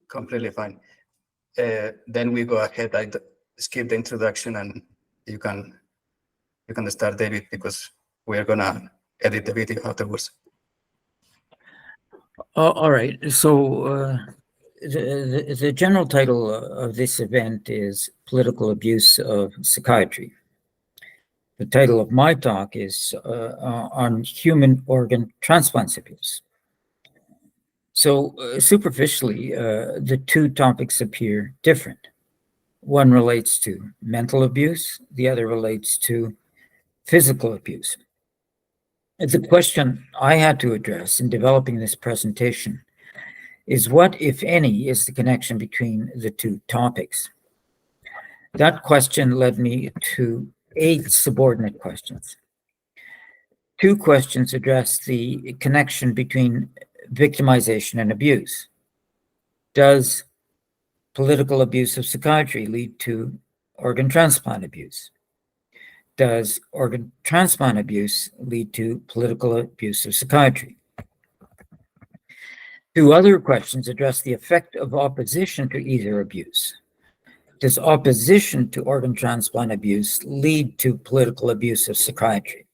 Completely fine. Then we go ahead. I skip the introduction, and you can start, David, because we're gonna edit the video afterwards. All right. So the general title of this event is Political Abuse of Psychiatry. The title of my talk is on human organ transplants abuse. So superficially, the two topics appear different. One relates to mental abuse, the other relates to physical abuse. The question I had to address in developing this presentation is what, if any, is the connection between the two topics? That question led me to 8 subordinate questions. 2 questions address the connection between victimization and abuse. Does political abuse of psychiatry lead to organ transplant abuse? Does organ transplant abuse lead to political abuse of psychiatry? 2 other questions address the effect of opposition to either abuse. Does opposition to organ transplant abuse lead to political abuse of psychiatry?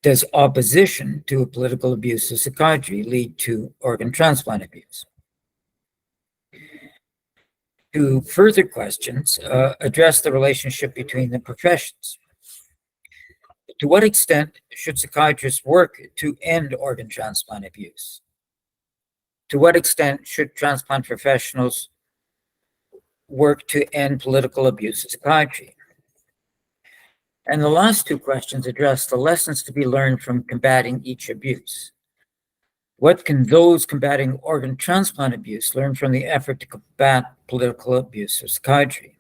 Does opposition to a political abuse of psychiatry lead to organ transplant abuse? 2 further questions address the relationship between the professions. To what extent should psychiatrists work to end organ transplant abuse? To what extent should transplant professionals work to end political abuse of psychiatry? And the last 2 questions address the lessons to be learned from combating each abuse. What can those combating organ transplant abuse learn from the effort to combat political abuse of psychiatry?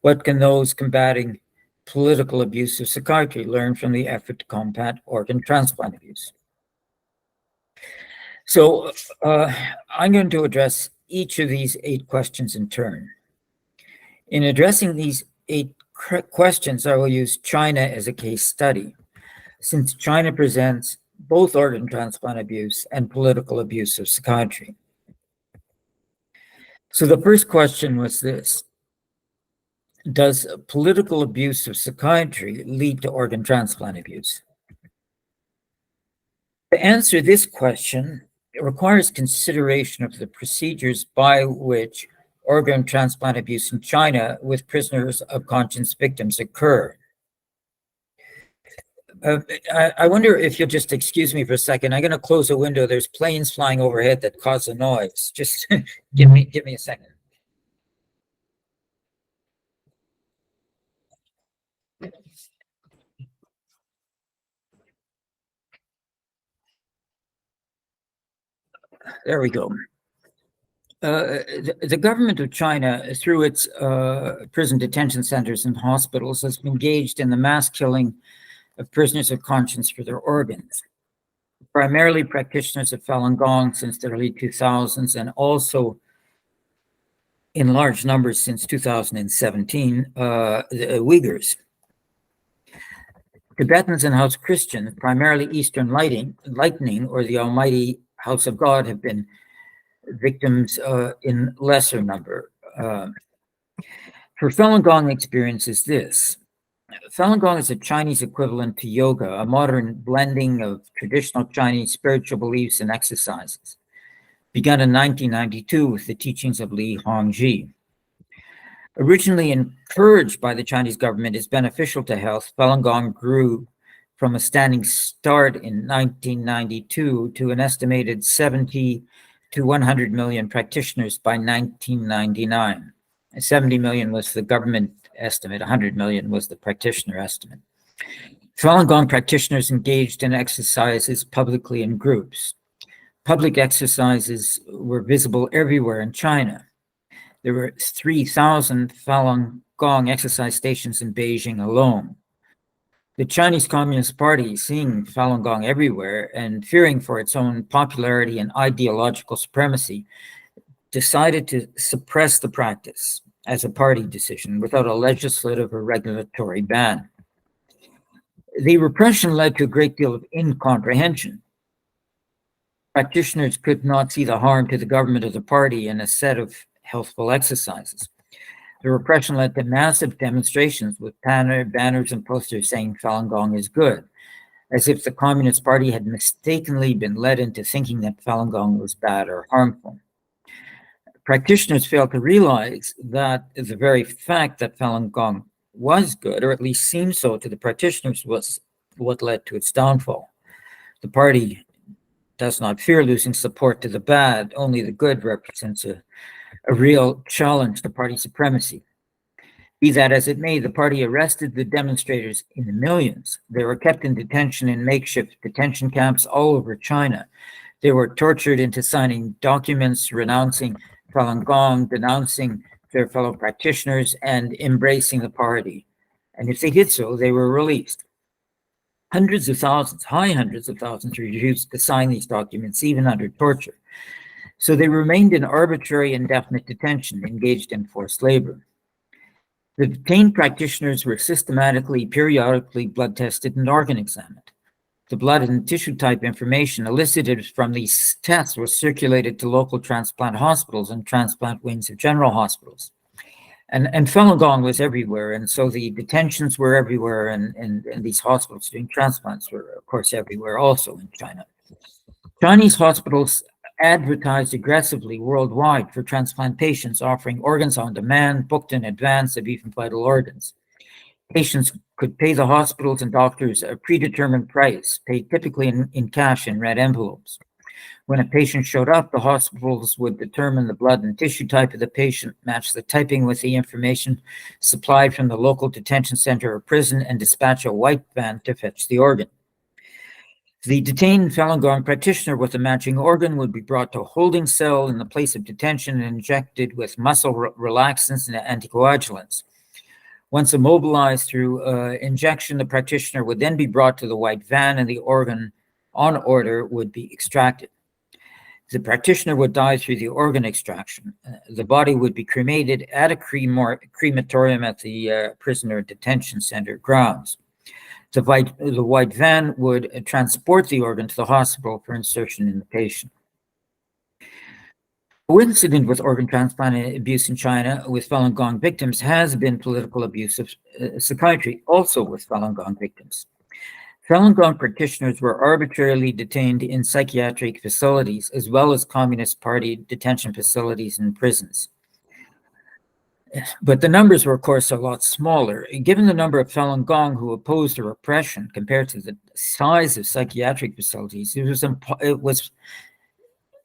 What can those combating political abuse of psychiatry learn from the effort to combat organ transplant abuse? So I'm going to address each of these 8 questions in turn. In addressing these 8 questions, I will use China as a case study, since China presents both organ transplant abuse and political abuse of psychiatry. So the first question was this: does political abuse of psychiatry lead to organ transplant abuse? To answer this question, it requires consideration of the procedures by which organ transplant abuse in China with prisoners of conscience victims occur. I wonder if you'll just excuse me for a second. I'm going to close a window. There's planes flying overhead that cause a noise. Just give me a second. There we go. The government of China, through its prison detention centers and hospitals, has engaged in the mass killing of prisoners of conscience for their organs. Primarily practitioners of Falun Gong since the early 2000s, and also in large numbers since 2017, the Uyghurs. Tibetans and House Christians, primarily Eastern Lightning or the Almighty House of God, have been victims in lesser number. For Falun Gong experience is this. Falun Gong is a Chinese equivalent to yoga, a modern blending of traditional Chinese spiritual beliefs and exercises. Begun in 1992 with the teachings of Li Hongzhi. Originally encouraged by the Chinese government as beneficial to health, Falun Gong grew from a standing start in 1992 to an estimated 70 to 100 million practitioners by 1999. 70 million was the government estimate, 100 million was the practitioner estimate. Falun Gong practitioners engaged in exercises publicly in groups. Public exercises were visible everywhere in China. There were 3,000 Falun Gong exercise stations in Beijing alone. The Chinese Communist Party, seeing Falun Gong everywhere and fearing for its own popularity and ideological supremacy, decided to suppress the practice as a party decision without a legislative or regulatory ban. The repression led to a great deal of incomprehension. practitioners could not see the harm to the government or the party in a set of healthful exercises. The repression led to massive demonstrations with banners and posters saying Falun Gong is good, as if the Communist Party had mistakenly been led into thinking that Falun Gong was bad or harmful. Practitioners failed to realize that the very fact that Falun Gong was good, or at least seemed so to the practitioners, was what led to its downfall. The party does not fear losing support to the bad, only the good represents a real challenge to party supremacy. Be that as it may, the party arrested the demonstrators in the millions. They were kept in detention in makeshift detention camps all over China. They were tortured into signing documents renouncing Falun Gong, denouncing their fellow practitioners, and embracing the party. And if they did so, they were released. Hundreds of thousands, high hundreds of thousands, refused to sign these documents, even under torture. So they remained in arbitrary, indefinite detention, engaged in forced labor. The detained practitioners were systematically, periodically blood tested and organ examined. The blood and tissue type information elicited from these tests was circulated to local transplant hospitals and transplant wings of general hospitals. And Falun Gong was everywhere, and so the detentions were everywhere, and these hospitals doing transplants were, of course, everywhere also in China. Chinese hospitals advertised aggressively worldwide for transplant patients, offering organs on demand, booked in advance of even vital organs. Patients could pay the hospitals and doctors a predetermined price, paid typically in cash in red envelopes. When a patient showed up, the hospitals would determine the blood and tissue type of the patient, match the typing with the information supplied from the local detention center or prison, and dispatch a white van to fetch the organ. The detained Falun Gong practitioner with a matching organ would be brought to a holding cell in the place of detention and injected with muscle relaxants and anticoagulants. Once immobilized through injection, the practitioner would then be brought to the white van and the organ on order would be extracted. The practitioner would die through the organ extraction. The body would be cremated at a crematorium at the prisoner detention center grounds. The white van would transport the organ to the hospital for insertion in the patient. Coincident with organ transplant abuse in China with Falun Gong victims has been political abuse of psychiatry, also with Falun Gong victims. Falun Gong practitioners were arbitrarily detained in psychiatric facilities, as well as Communist Party detention facilities and prisons. But the numbers were, of course, a lot smaller. Given the number of Falun Gong who opposed the repression compared to the size of psychiatric facilities, it was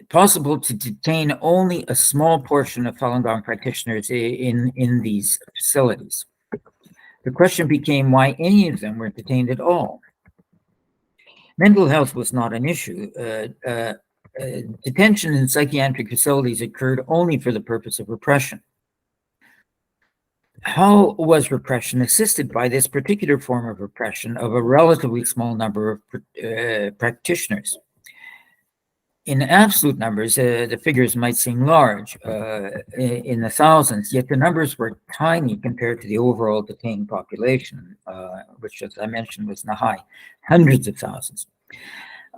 possible to detain only a small portion of Falun Gong practitioners in these facilities. The question became why any of them were detained at all. Mental health was not an issue. Detention in psychiatric facilities occurred only for the purpose of repression. How was repression assisted by this particular form of repression of a relatively small number of practitioners? In absolute numbers, the figures might seem large, in the thousands, yet the numbers were tiny compared to the overall detained population, which, as I mentioned, was in the high hundreds of thousands.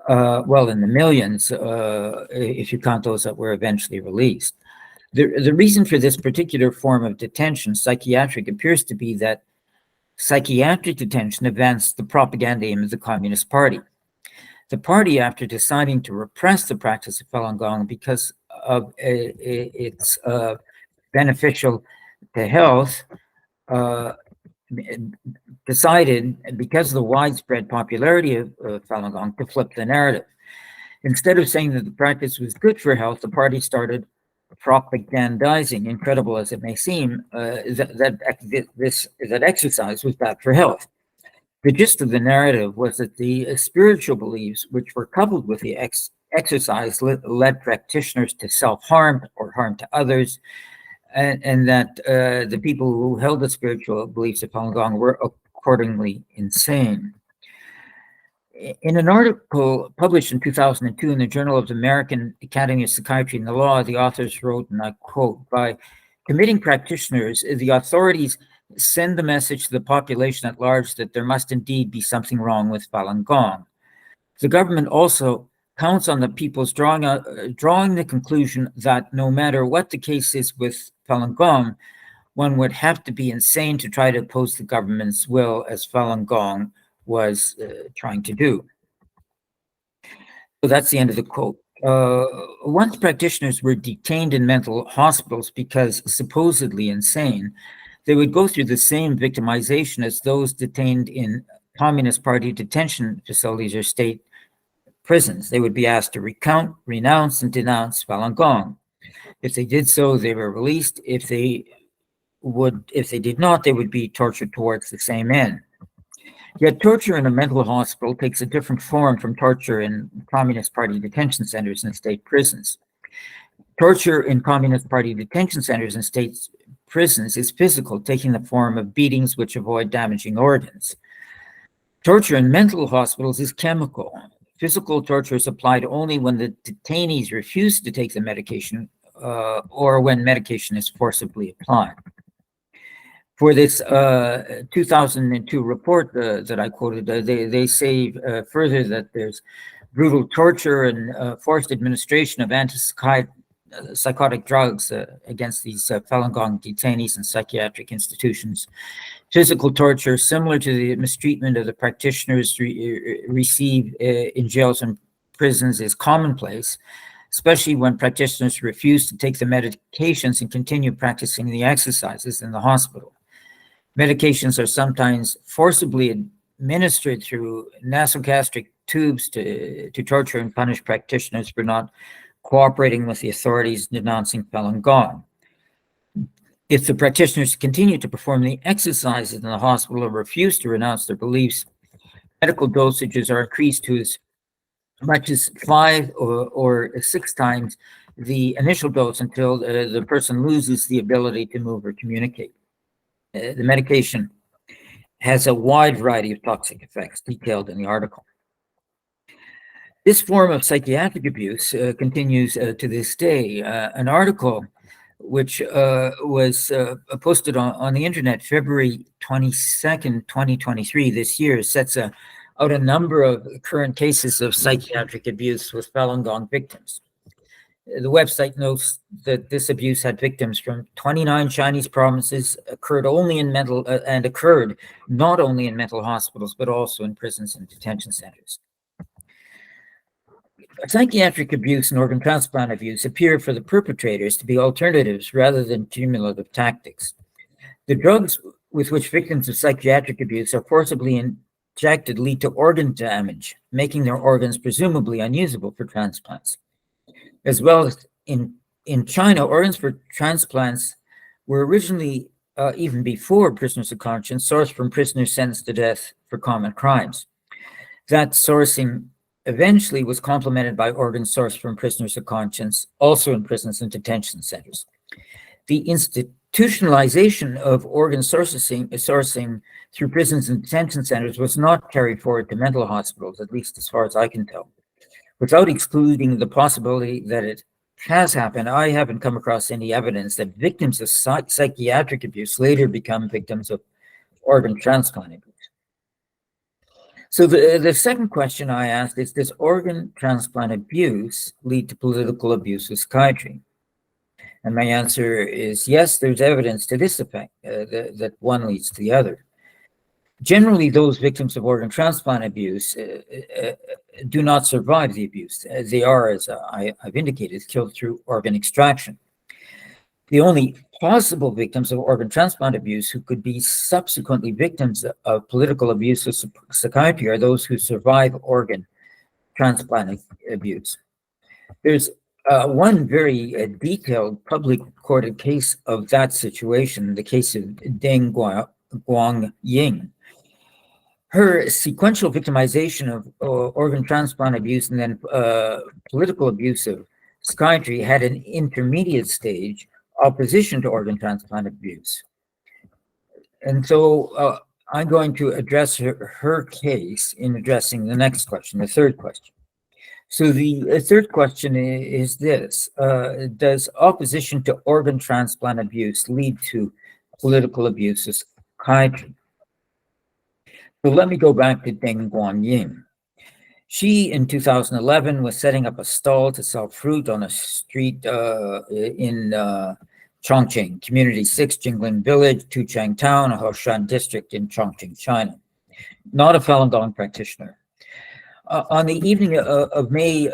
Well, in the millions, if you count those that were eventually released. The reason for this particular form of detention, psychiatric, appears to be that psychiatric detention advanced the propaganda aim of the Communist Party. The party, after deciding to repress the practice of Falun Gong because of its beneficial to health, decided, because of the widespread popularity of Falun Gong, to flip the narrative. Instead of saying that the practice was good for health, the party started propagandizing, incredible as it may seem, that exercise was bad for health. The gist of the narrative was that the spiritual beliefs, which were coupled with the exercise, led practitioners to self-harm or harm to others, and that the people who held the spiritual beliefs of Falun Gong were accordingly insane. In an article published in 2002 in the Journal of the American Academy of Psychiatry and the Law, the authors wrote, and I quote, "By committing practitioners, the authorities send the message to the population at large that there must indeed be something wrong with Falun Gong. The government also counts on the people's drawing the conclusion that no matter what the case is with Falun Gong, one would have to be insane to try to oppose the government's will, as Falun Gong was trying to do. So that's the end of the quote. Once practitioners were detained in mental hospitals because supposedly insane, they would go through the same victimization as those detained in Communist Party detention facilities or state prisons. They would be asked to recount, renounce, and denounce Falun Gong. If they did so, they were released. If they did not, they would be tortured towards the same end. Yet torture in a mental hospital takes a different form from torture in Communist Party detention centers and state prisons. Torture in Communist Party detention centers and state prisons is physical, taking the form of beatings which avoid damaging organs. Torture in mental hospitals is chemical. Physical torture is applied only when the detainees refuse to take the medication or when medication is forcibly applied. For this 2002 report that I quoted, they say further that there's brutal torture and forced administration of antipsychotic drugs against these Falun Gong detainees in psychiatric institutions. Physical torture, similar to the mistreatment of the practitioners receive in jails and prisons, is commonplace, especially when practitioners refuse to take the medications and continue practicing the exercises in the hospital. Medications are sometimes forcibly administered through nasogastric tubes to torture and punish practitioners for not cooperating with the authorities denouncing Falun Gong. If the practitioners continue to perform the exercises in the hospital or refuse to renounce their beliefs, medical dosages are increased to as much as 5 or 6 times the initial dose until the person loses the ability to move or communicate. The medication has a wide variety of toxic effects detailed in the article. This form of psychiatric abuse continues to this day. An article which was posted on the internet February 22nd, 2023, this year, sets out a number of current cases of psychiatric abuse with Falun Gong victims. The website notes that this abuse had victims from 29 Chinese provinces, occurred not only in mental hospitals, but also in prisons and detention centers. Psychiatric abuse and organ transplant abuse appear for the perpetrators to be alternatives rather than cumulative tactics. The drugs with which victims of psychiatric abuse are forcibly injected lead to organ damage, making their organs presumably unusable for transplants. As well as in China, organs for transplants were originally, even before prisoners of conscience, sourced from prisoners sentenced to death for common crimes. That sourcing eventually was complemented by organs sourced from prisoners of conscience, also in prisons and detention centers. The institutionalization of organ sourcing through prisons and detention centers was not carried forward to mental hospitals, at least as far as I can tell. Without excluding the possibility that it has happened, I haven't come across any evidence that victims of psychiatric abuse later become victims of organ transplant abuse. So the second question I asked is, does organ transplant abuse lead to political abuse of psychiatry? And my answer is yes, there's evidence to this effect, that one leads to the other. Generally, those victims of organ transplant abuse do not survive the abuse. They are, as I've indicated, killed through organ extraction. The only possible victims of organ transplant abuse who could be subsequently victims of political abuse of psychiatry are those who survive organ transplant abuse. There's one very detailed public recorded case of that situation, the case of Deng Guangying. Her sequential victimization of organ transplant abuse and then political abuse of psychiatry had an intermediate stage opposition to organ transplant abuse. And so I'm going to address her case in addressing the next question, the third question. So the third question is this: does opposition to organ transplant abuse lead to political abuse of psychiatry? So let me go back to Deng Guangying. She, in 2011, was setting up a stall to sell fruit on a street in Chongqing, Community 6, Jingling Village, Tuchang Town, Hoshan District in Chongqing, China. Not a Falun Gong practitioner. On the evening of May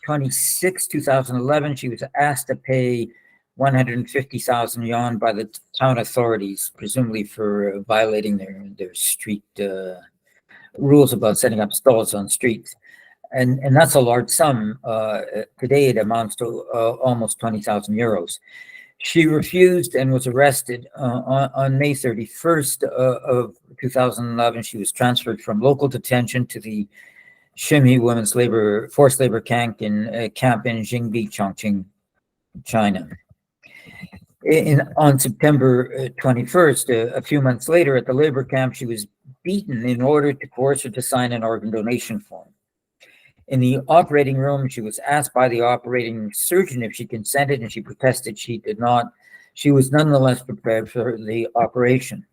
26, 2011, she was asked to pay 150,000 yuan by the town authorities, presumably for violating their street rules about setting up stalls on streets. And that's a large sum. Today it amounts to almost 20,000 euros. She refused and was arrested on May 31st of 2011. She was transferred from local detention to the Shimi Women's Forced Labor Camp in Jingbi, Chongqing, China. On September 21st, a few months later, at the labor camp, she was beaten in order to coerce her to sign an organ donation form. In the operating room, she was asked by the operating surgeon if she consented, and she protested she did not. She was nonetheless prepared for the operation.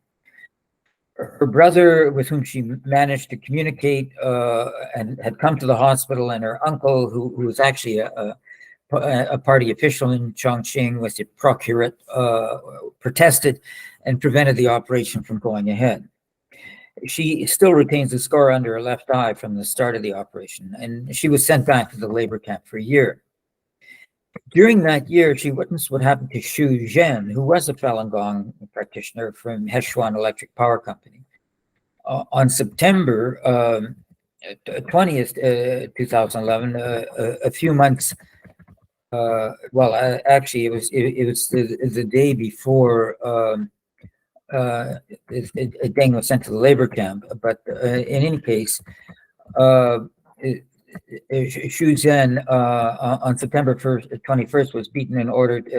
Her brother, with whom she managed to communicate and had come to the hospital, and her uncle, who was actually a party official in Chongqing, was the procurate, protested and prevented the operation from going ahead. She still retains a scar under her left eye from the start of the operation, and she was sent back to the labor camp for a year. During that year, she witnessed what happened to Xu Zhen, who was a Falun Gong practitioner from Hechuan Electric Power Company. On September 20th, 2011, a few months, actually, it was the day before Deng was sent to the labor camp. But in any case, Xu Zhen on September 21st was beaten and ordered.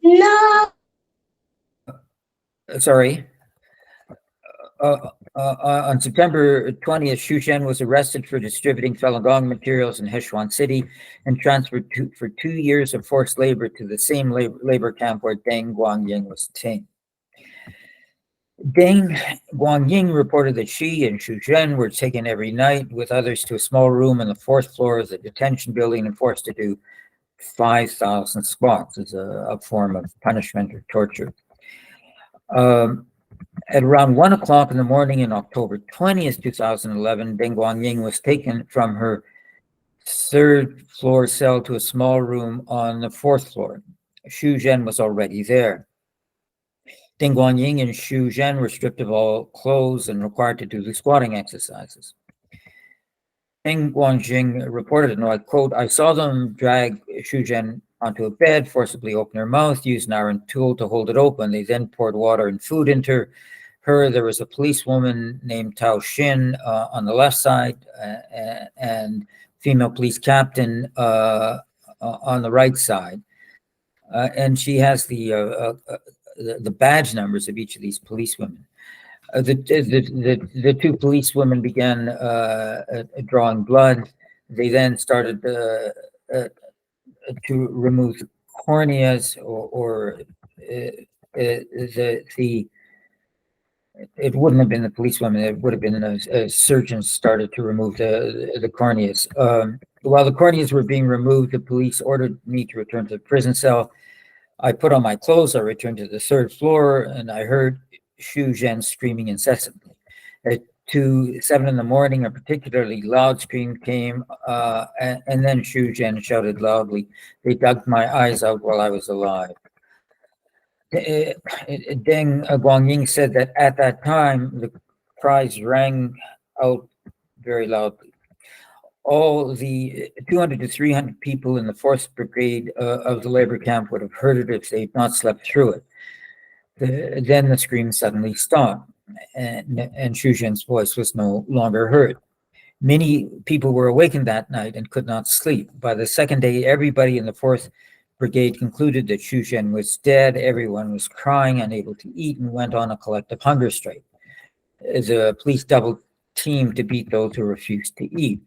No. Sorry. On September 20th, Xu Zhen was arrested for distributing Falun Gong materials in Hechuan City and transferred for 2 years of forced labor to the same labor camp where Deng Guangying was detained. Deng Guangying reported that she and Xu Zhen were taken every night with others to a small room on the 4th floor of the detention building and forced to do 5,000 squats as a form of punishment or torture. At around 1 o'clock in the morning in October 20th, 2011, Deng Guangying was taken from her 3rd floor cell to a small room on the 4th floor. Xu Zhen was already there. Deng Guangying and Xu Zhen were stripped of all clothes and required to do the squatting exercises. Deng Guangying reported, and I quote, "I saw them drag Xu Zhen onto a bed, forcibly open her mouth, use an iron tool to hold it open. They then poured water and food into her. There was a policewoman named Tao Xin on the left side and female police captain on the right side. And she has the badge numbers of each of these policewomen. The 2 policewomen began drawing blood. They then started to remove the corneas, or it wouldn't have been the policewomen, it would have been surgeons started to remove the corneas. While the corneas were being removed, the police ordered me to return to the prison cell. I put on my clothes, I returned to the 3rd floor, and I heard Xu Zhen screaming incessantly. At 7 in the morning, a particularly loud scream came, and then Xu Zhen shouted loudly, "They dug my eyes out while I was alive." Deng Guangying said that at that time, the cries rang out very loudly. All the 200 to 300 people in the 4th Brigade of the labor camp would have heard it if they had not slept through it. Then the scream suddenly stopped, and Xu Zhen's voice was no longer heard. Many people were awakened that night and could not sleep. By the 2nd day, everybody in the 4th Brigade concluded that Xu Zhen was dead. Everyone was crying, unable to eat, and went on a collective hunger strike. The police double teamed to beat those who refused to eat.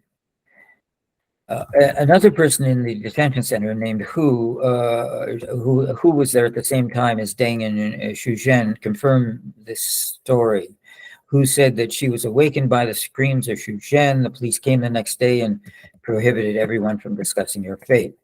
Another person in the detention center named who was there at the same time as Deng and Xu Zhen confirmed this story. who said that she was awakened by the screams of Xu Zhen. The police came the next day and prohibited everyone from discussing her fate.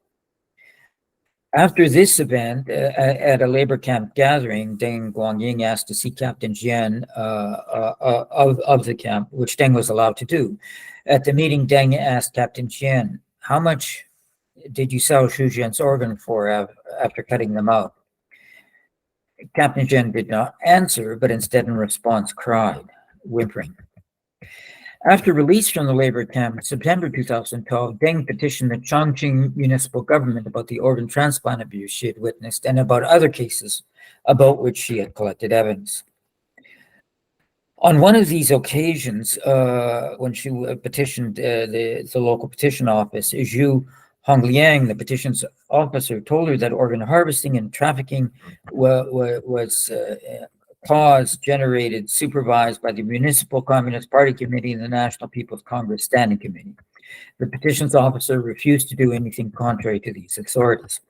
After this event, at a labor camp gathering, Deng Guangying asked to see Captain Jian of the camp, which Deng was allowed to do. At the meeting, Deng asked Captain Jian, "How much did you sell Xu Zhen's organ for after cutting them out?" Captain Jian did not answer, but instead in response cried, whimpering. After release from the labor camp in September 2012, Deng petitioned the Chongqing municipal government about the organ transplant abuse she had witnessed and about other cases about which she had collected evidence. On one of these occasions, when she petitioned the local petition office, Zhu Hongliang, the petitions officer, told her that organ harvesting and trafficking was caused, generated, supervised by the Municipal Communist Party Committee and the National People's Congress Standing Committee. The petitions officer refused to do anything contrary to these authorities.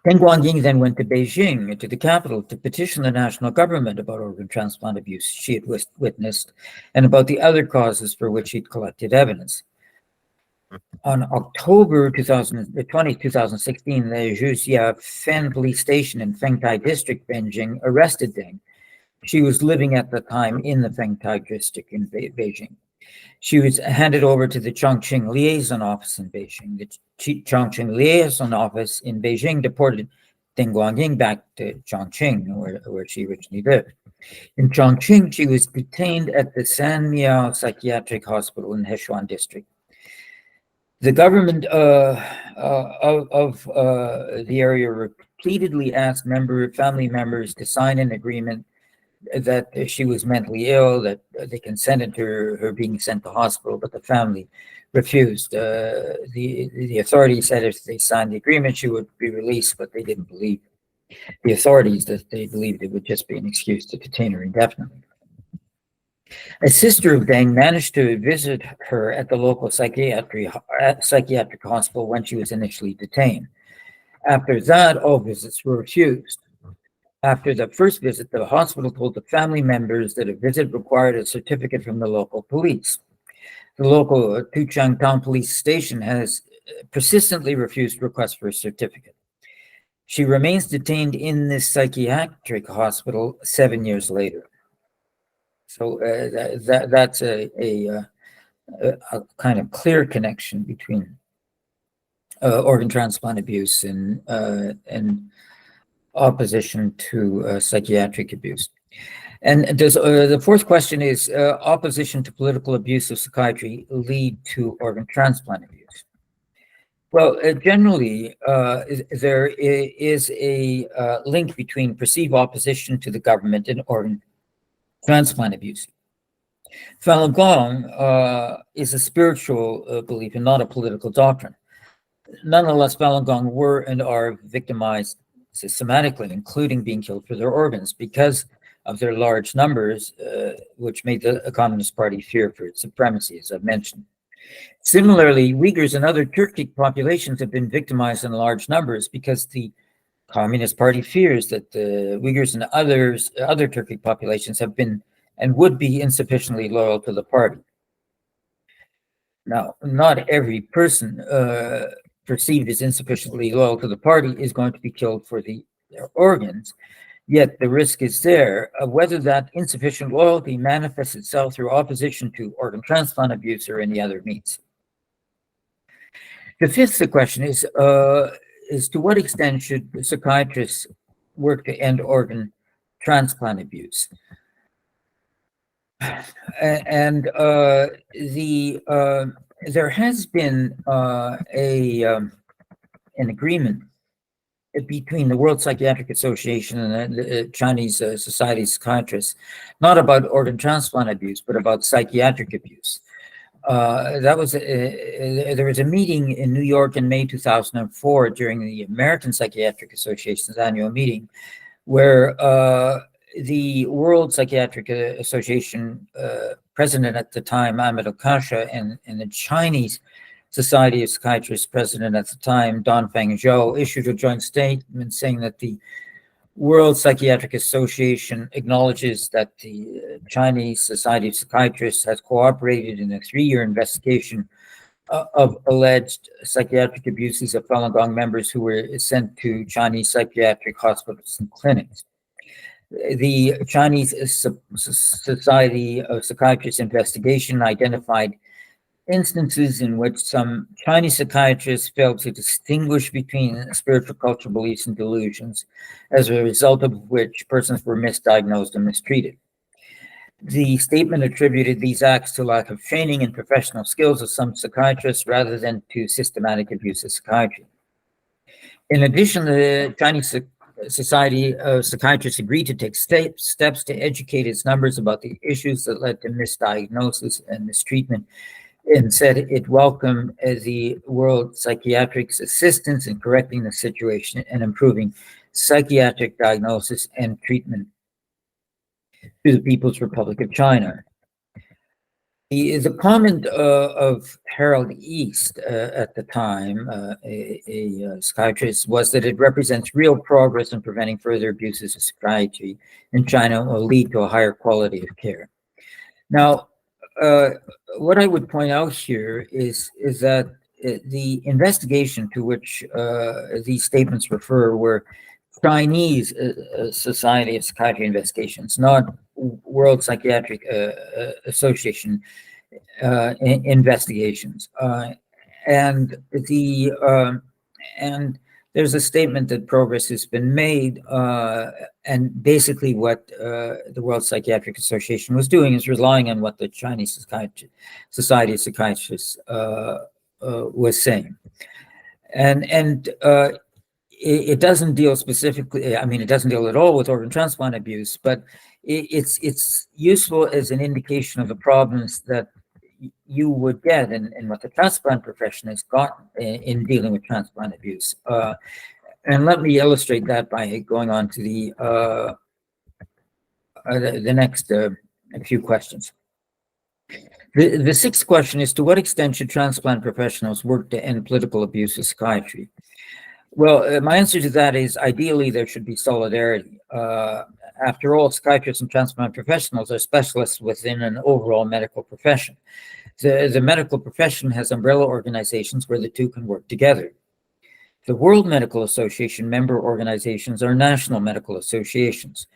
Deng Guangying then went to Beijing, to the capital, to petition the national government about organ transplant abuse she had witnessed and about the other causes for which she'd collected evidence. On October 2016, the Zhuxia Fen police station in Fengtai district, Beijing, arrested Deng. She was living at the time in the Fengtai district in Beijing. She was handed over to the Chongqing liaison office in Beijing. The Chongqing liaison office in Beijing deported Deng Guangying back to Chongqing, where she originally lived. In Chongqing, she was detained at the Sanmiao Psychiatric Hospital in Hechuan district. The government of the area repeatedly asked family members to sign an agreement that she was mentally ill, that they consented to her being sent to hospital, but the family refused. The authorities said if they signed the agreement, she would be released, but they didn't believe the authorities, that they believed it would just be an excuse to detain her indefinitely. A sister of Deng managed to visit her at the local psychiatric hospital when she was initially detained. After that, all visits were refused. After the first visit, the hospital told the family members that a visit required a certificate from the local police. The local Tuchang Town Police Station has persistently refused requests for a certificate. She remains detained in this psychiatric hospital 7 years later. So that's a kind of clear connection between organ transplant abuse and opposition to psychiatric abuse. And does the fourth question is, opposition to political abuse of psychiatry lead to organ transplant abuse? Well, generally, there is a link between perceived opposition to the government and organ transplant abuse. Falun Gong is a spiritual belief and not a political doctrine. Nonetheless, Falun Gong were and are victimized systematically, including being killed for their organs because of their large numbers, which made the Communist Party fear for its supremacy, as I've mentioned. Similarly, Uyghurs and other Turkic populations have been victimized in large numbers because the Communist Party fears that the Uyghurs and other Turkic populations have been and would be insufficiently loyal to the party. Now, not every person perceived as insufficiently loyal to the party is going to be killed for their organs, yet the risk is there. Whether that insufficient loyalty manifests itself through opposition to organ transplant abuse or any other means. The fifth question is to what extent should psychiatrists work to end organ transplant abuse? And there has been an agreement between the World Psychiatric Association and the Chinese Society of Psychiatrists, not about organ transplant abuse, but about psychiatric abuse. There was a meeting in New York in May 2004 during the American Psychiatric Association's annual meeting, where the World Psychiatric Association president at the time, Ahmed Al-Kasha, and the Chinese Society of Psychiatrists president at the time, Don Feng Zhou, issued a joint statement saying that the World Psychiatric Association acknowledges that the Chinese Society of Psychiatrists has cooperated in a 3-year investigation of alleged psychiatric abuses of Falun Gong members who were sent to Chinese psychiatric hospitals and clinics. The Chinese Society of Psychiatrists investigation identified instances in which some Chinese psychiatrists failed to distinguish between spiritual cultural beliefs and delusions, as a result of which persons were misdiagnosed and mistreated. The statement attributed these acts to lack of training and professional skills of some psychiatrists rather than to systematic abuse of psychiatry. In addition, the Chinese Society of Psychiatrists agreed to take steps to educate its members about the issues that led to misdiagnosis and mistreatment, and said it welcomed the World Psychiatric's assistance in correcting the situation and improving psychiatric diagnosis and treatment to the People's Republic of China. The comment of Harold East at the time, a psychiatrist, was that it represents real progress in preventing further abuses of psychiatry in China and will lead to a higher quality of care. Now, what I would point out here is that the investigation to which these statements refer were Chinese Society of Psychiatry investigations, not World Psychiatric Association investigations. And there's a statement that progress has been made, and basically what the World Psychiatric Association was doing is relying on what the Chinese Society of Psychiatrists was saying. And it doesn't deal specifically, I mean, it doesn't deal at all with organ transplant abuse, but it's useful as an indication of the problems that you would get and what the transplant profession has gotten in dealing with transplant abuse. And let me illustrate that by going on to the next few questions. The sixth question is, to what extent should transplant professionals work to end political abuse of psychiatry? Well, my answer to that is ideally there should be solidarity. After all, psychiatrists and transplant professionals are specialists within an overall medical profession. The medical profession has umbrella organizations where the two can work together. The World Medical Association member organizations are national medical associations.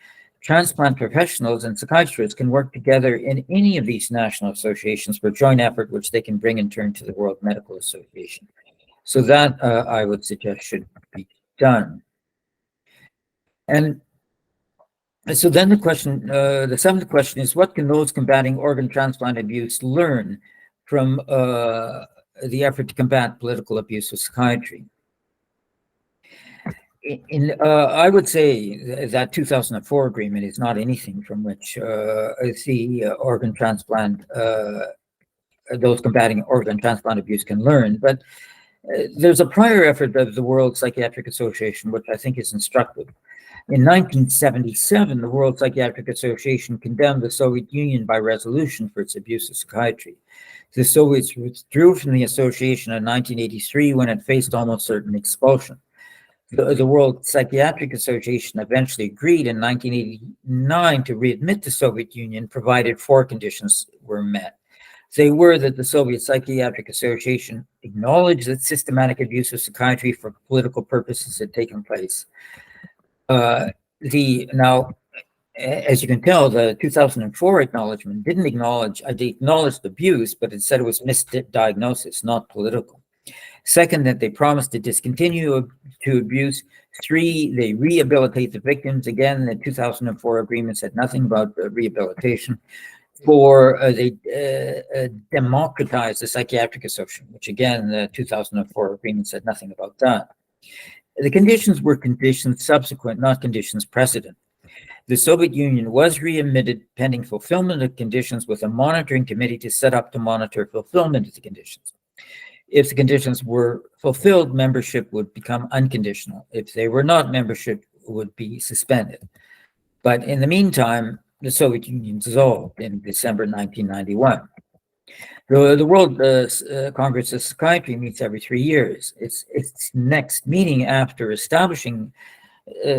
Transplant professionals and psychiatrists can work together in any of these national associations for a joint effort, which they can bring in turn to the World Medical Association. So that I would suggest should be done. And so then the seventh question is, what can those combating organ transplant abuse learn from the effort to combat political abuse of psychiatry? I would say that 2004 agreement is not anything from which the organ transplant, those combating organ transplant abuse can learn, but there's a prior effort of the World Psychiatric Association, which I think is instructive. In 1977, the World Psychiatric Association condemned the Soviet Union by resolution for its abuse of psychiatry. The Soviets withdrew from the association in 1983 when it faced almost certain expulsion. The World Psychiatric Association eventually agreed in 1989 to readmit the Soviet Union, provided 4 conditions were met. They were that the Soviet Psychiatric Association acknowledged that systematic abuse of psychiatry for political purposes had taken place. Now, as you can tell, the 2004 acknowledgement didn't acknowledge, they acknowledged abuse, but it said it was misdiagnosis, not political. Second, that they promised to discontinue to abuse. 3, they rehabilitate the victims. Again, the 2004 agreement said nothing about rehabilitation. 4, they democratized the Psychiatric Association, which again, the 2004 agreement said nothing about that. The conditions were conditions subsequent, not conditions precedent. The Soviet Union was readmitted pending fulfillment of conditions with a monitoring committee to set up to monitor fulfillment of the conditions. If the conditions were fulfilled, membership would become unconditional. If they were not, membership would be suspended. But in the meantime, the Soviet Union dissolved in December 1991. The World Congress of Psychiatry meets every 3 years. Its next meeting after establishing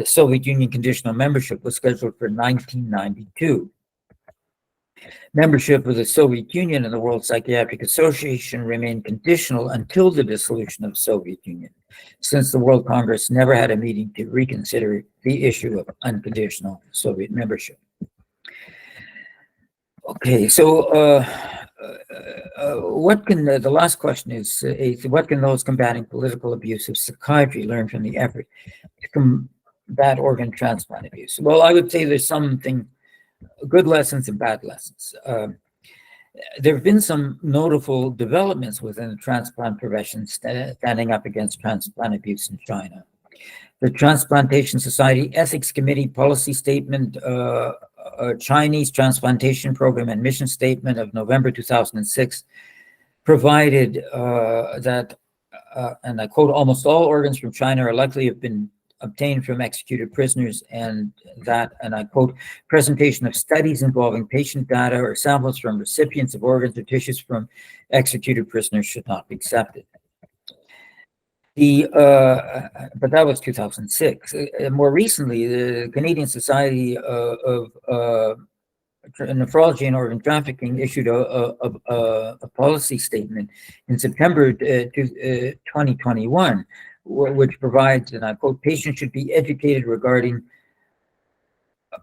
Soviet Union conditional membership was scheduled for 1992. Membership of the Soviet Union and the World Psychiatric Association remained conditional until the dissolution of the Soviet Union, since the World Congress never had a meeting to reconsider the issue of unconditional Soviet membership. Okay, so what can the last question is what can those combating political abuse of psychiatry learn from the effort to combat organ transplant abuse? Well, I would say there's something good lessons and bad lessons. There have been some notable developments within the transplant profession standing up against transplant abuse in China. The Transplantation Society Ethics Committee policy statement, Chinese Transplantation Program and Mission Statement of November 2006 provided that, and I quote, almost all organs from China are likely to have been obtained from executed prisoners, and that, and I quote, presentation of studies involving patient data or samples from recipients of organs or tissues from executed prisoners should not be accepted. But that was 2006. More recently, the Canadian Society of Nephrology and Organ Trafficking issued a policy statement in September 2021, which provides, and I quote, patients should be educated regarding,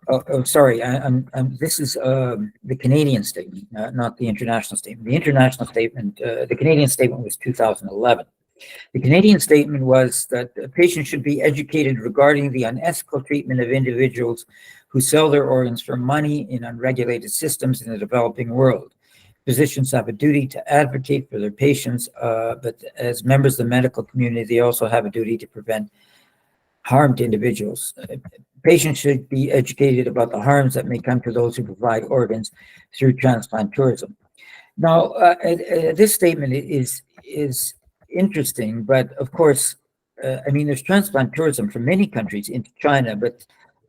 this is the Canadian statement, not the international statement. The international statement, the Canadian statement was 2011. The Canadian statement was that patients should be educated regarding the unethical treatment of individuals who sell their organs for money in unregulated systems in the developing world. Physicians have a duty to advocate for their patients, but as members of the medical community, they also have a duty to prevent harm to individuals. Patients should be educated about the harms that may come to those who provide organs through transplant tourism. Now, this statement is interesting, but of course, I mean, there's transplant tourism from many countries into China, but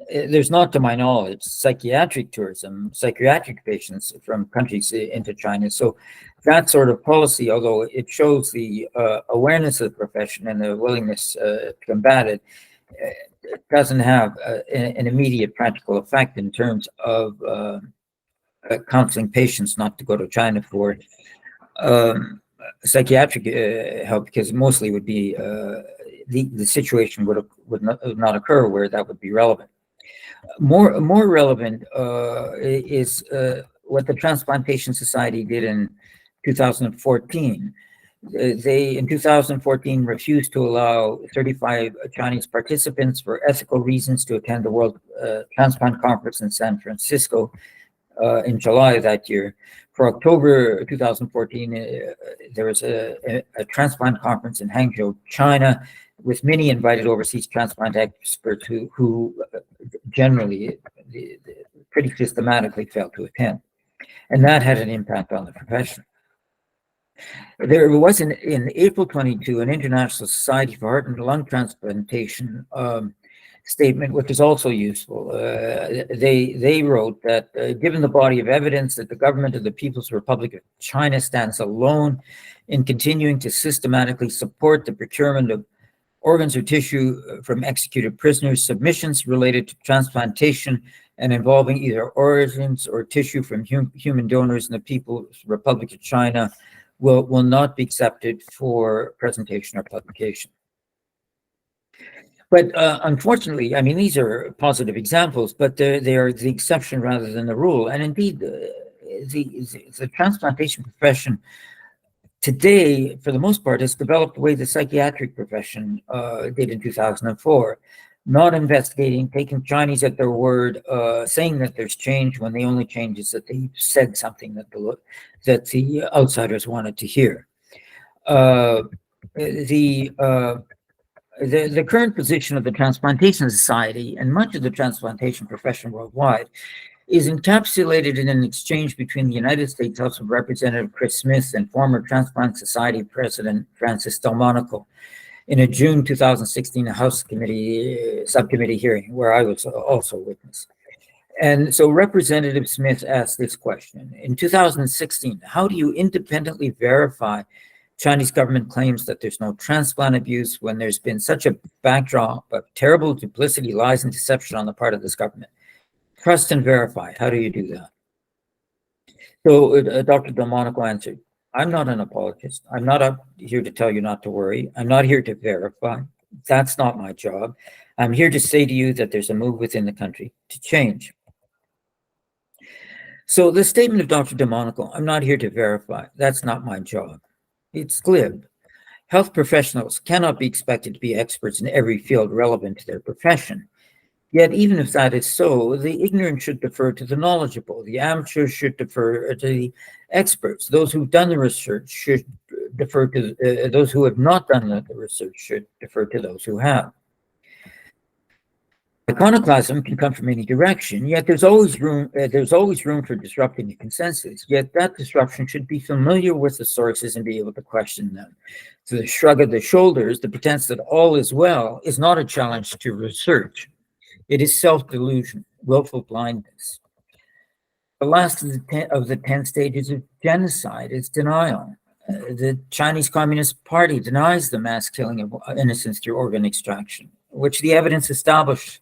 there's not, to my knowledge, psychiatric tourism, psychiatric patients from countries into China. So that sort of policy, although it shows the awareness of the profession and the willingness to combat it, it doesn't have an immediate practical effect in terms of counseling patients not to go to China for psychiatric help, because mostly would be the situation would not occur where that would be relevant. More relevant is what the Transplantation Society did in 2014. They, in 2014, refused to allow 35 Chinese participants for ethical reasons to attend the World Transplant Conference in San Francisco in July of that year. For October 2014, there was a transplant conference in Hangzhou, China, with many invited overseas transplant experts who generally, pretty systematically failed to attend. And that had an impact on the profession. There was in April 22, an International Society for Heart and Lung Transplantation statement, which is also useful. They wrote that given the body of evidence that the government of the People's Republic of China stands alone in continuing to systematically support the procurement of organs or tissue from executed prisoners, submissions related to transplantation and involving either organs or tissue from human donors in the People's Republic of China will not be accepted for presentation or publication. But unfortunately, I mean, these are positive examples, but they are the exception rather than the rule. And indeed, the transplantation profession today, for the most part, has developed the way the psychiatric profession did in 2004, not investigating, taking Chinese at their word, saying that there's change when the only change is that they said something that the outsiders wanted to hear. The current position of the Transplantation Society and much of the transplantation profession worldwide is encapsulated in an exchange between the United States House of Representative Chris Smith and former Transplant Society President Francis Delmonico in a June 2016 House subcommittee hearing where I was also witness. And so Representative Smith asked this question: in 2016, how do you independently verify Chinese government claims that there's no transplant abuse when there's been such a backdrop of terrible duplicity, lies, and deception on the part of this government. Trust and verify. How do you do that? So Dr. Delmonico answered, I'm not an apologist. I'm not up here to tell you not to worry. I'm not here to verify. That's not my job. I'm here to say to you that there's a move within the country to change. So the statement of Dr. Delmonico, I'm not here to verify. That's not my job. It's glib. Health professionals cannot be expected to be experts in every field relevant to their profession. Yet, even if that is so, the ignorant should defer to the knowledgeable. The amateurs should defer to the experts. Those who've done the research should defer to those who have not done the research should defer to those who have. Iconoclasm can come from any direction, yet there's always room for disrupting the consensus. Yet that disruption should be familiar with the sources and be able to question them. So the shrug of the shoulders, the pretense that all is well, is not a challenge to research. It is self-delusion, willful blindness. The last of the 10 stages of genocide is denial. The Chinese Communist Party denies the mass killing of innocents through organ extraction, which the evidence establishes.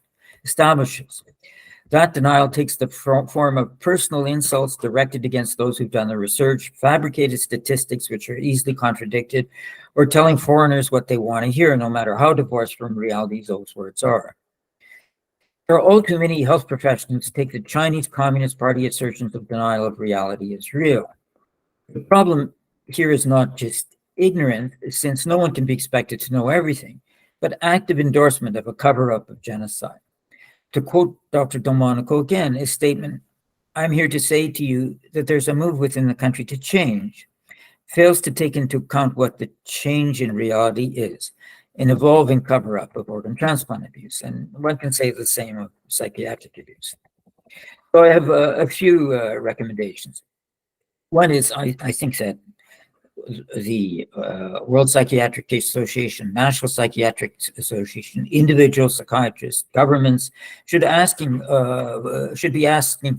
That denial takes the form of personal insults directed against those who've done the research, fabricated statistics which are easily contradicted, or telling foreigners what they want to hear, no matter how divorced from reality those words are. There are all too many health professionals who take the Chinese Communist Party assertions of denial of reality as real. The problem here is not just ignorance, since no one can be expected to know everything, but active endorsement of a cover-up of genocide. To quote Dr. Delmonico again, his statement, I'm here to say to you that there's a move within the country to change, fails to take into account what the change in reality is, an evolving cover-up of organ transplant abuse. And one can say the same of psychiatric abuse. So I have a few recommendations. One is, I think that the World Psychiatric Association, National Psychiatric Association, individual psychiatrists, governments should be asking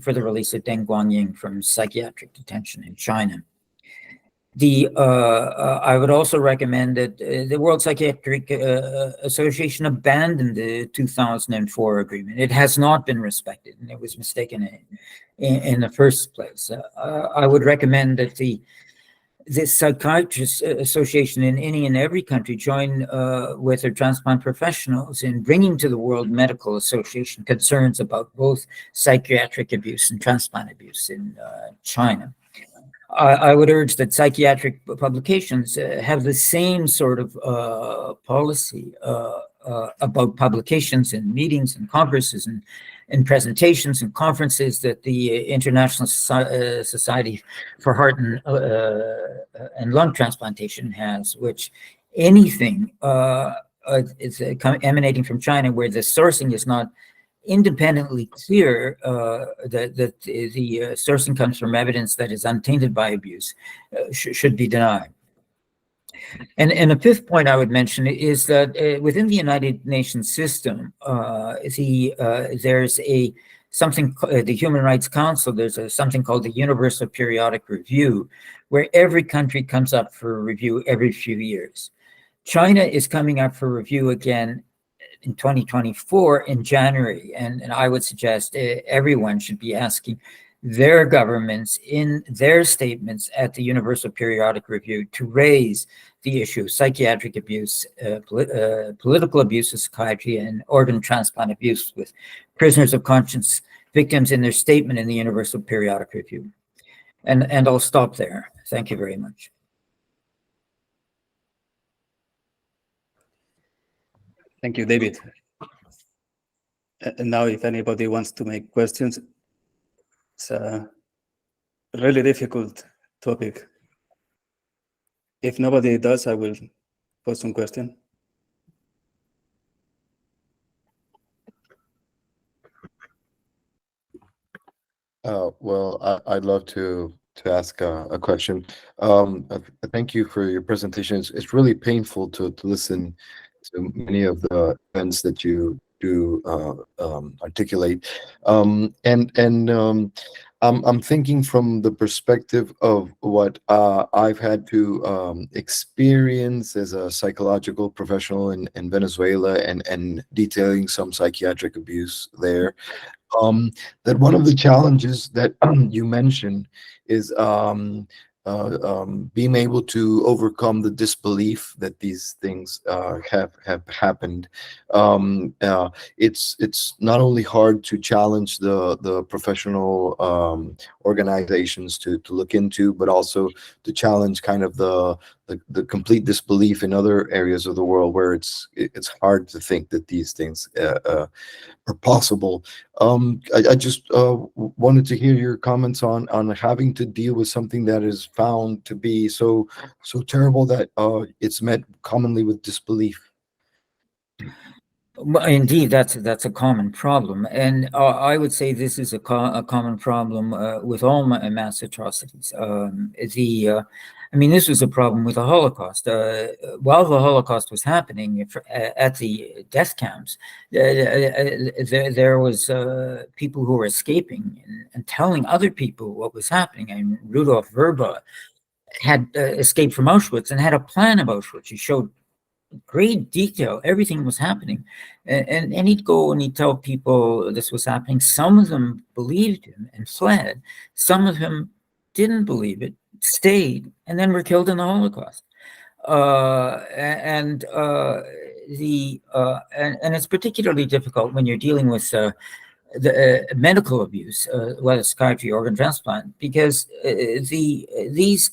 for the release of Deng Guangying from psychiatric detention in China. I would also recommend that the World Psychiatric Association abandon the 2004 agreement. It has not been respected, and it was mistaken in the first place. I would recommend that the Psychiatrists Association in any and every country join with their transplant professionals in bringing to the World Medical Association concerns about both psychiatric abuse and transplant abuse in China. I would urge that psychiatric publications have the same sort of policy about publications and meetings and congresses and presentations and conferences that the International Society for Heart and Lung Transplantation has, which anything is emanating from China where the sourcing is not independently clear, that the sourcing comes from evidence that is untainted by abuse, should be denied. And the fifth point I would mention is that within the United Nations system, there's something, the Human Rights Council, there's something called the Universal Periodic Review, where every country comes up for review every few years. China is coming up for review again in 2024 in January, and I would suggest everyone should be asking their governments in their statements at the Universal Periodic Review to raise the issue of psychiatric abuse, political abuse of psychiatry, and organ transplant abuse with prisoners of conscience victims in their statement in the Universal Periodic Review. And I'll stop there. Thank you very much. Thank you, David. And now if anybody wants to make questions, it's a really difficult topic. If nobody does, I will pose some question. Well, I'd love to ask a question. Thank you for your presentation. It's really painful to listen to many of the events that you do articulate. I'm thinking from the perspective of what I've had to experience as a psychological professional in Venezuela, and detailing some psychiatric abuse there. That one of the challenges that you mentioned is being able to overcome the disbelief that these things have happened. It's not only hard to challenge the professional organizations to look into, but also to challenge kind of the complete disbelief in other areas of the world where it's hard to think that these things are possible. I just wanted to hear your comments on having to deal with something that is found to be so terrible that it's met commonly with disbelief. Well, indeed, that's a common problem, and I would say this is a common problem with all mass atrocities. I mean, this was a problem with the Holocaust. While the Holocaust was happening at the death camps, there was people who were escaping and telling other people what was happening. I mean, Rudolf Verba had escaped from Auschwitz and had a plan of Auschwitz. He showed great detail, everything was happening. And he'd go and he'd tell people this was happening. Some of them believed him and fled. Some of them didn't believe it, stayed, and then were killed in the Holocaust. And it's particularly difficult when you're dealing with the medical abuse, whether psychiatry, organ transplant, because these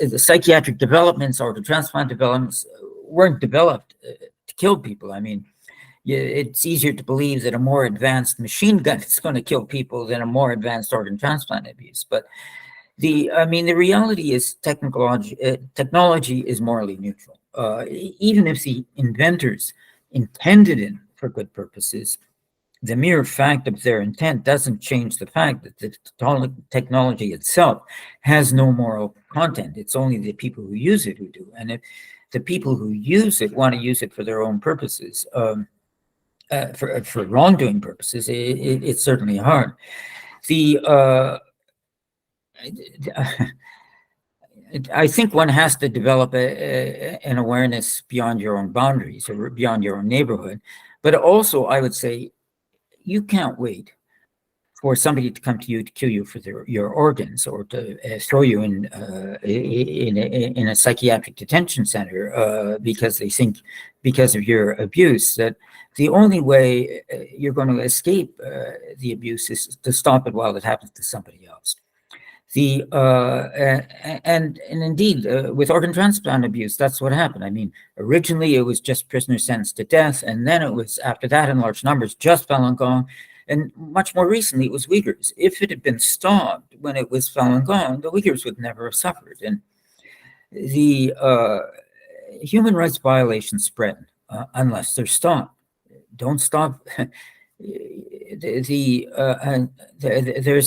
the psychiatric developments or the transplant developments weren't developed to kill people. I mean, it's easier to believe that a more advanced machine gun is going to kill people than a more advanced organ transplant abuse. But the reality is technology is morally neutral. Even if the inventors intended it for good purposes, the mere fact of their intent doesn't change the fact that the technology itself has no moral content. It's only the people who use it who do. And if the people who use it want to use it for their own purposes, for wrongdoing purposes, it's certainly hard. I think one has to develop an awareness beyond your own boundaries or beyond your own neighborhood. But also, I would say, you can't wait for somebody to come to you to kill you for your organs, or to throw you in a psychiatric detention center because they think, because of your abuse, that the only way you're going to escape the abuse is to stop it while it happens to somebody else. And indeed, with organ transplant abuse, that's what happened. I mean, originally it was just prisoners sentenced to death, and then it was, after that, in large numbers, just Falun Gong, and much more recently it was Uyghurs. If it had been stopped when it was Falun Gong, the Uyghurs would never have suffered. And the human rights violations spread unless they're stopped. Don't stop. There's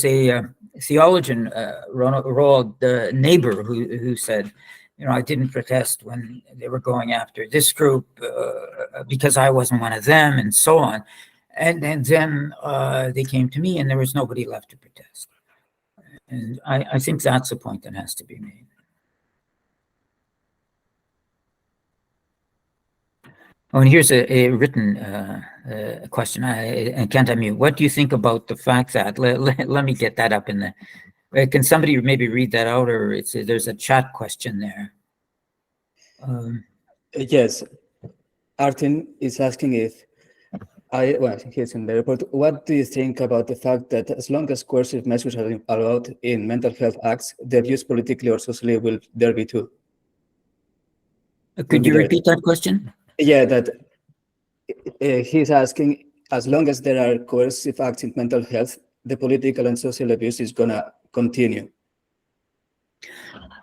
a theologian, Roald Neighbor, who said, I didn't protest when they were going after this group because I wasn't one of them, and so on. And then they came to me, and there was nobody left to protest. And I think that's a point that has to be made. Oh, and here's a written question. I can't unmute. What do you think about the fact that, let me get that up in the, can somebody maybe read that out, or there's a chat question there. Yes, Artin is asking if, here's in the report, what do you think about the fact that as long as coercive measures are allowed in mental health acts, the abuse politically or socially will there be too? Could you repeat that question? Yeah, that he's asking, as long as there are coercive acts in mental health, the political and social abuse is going to continue.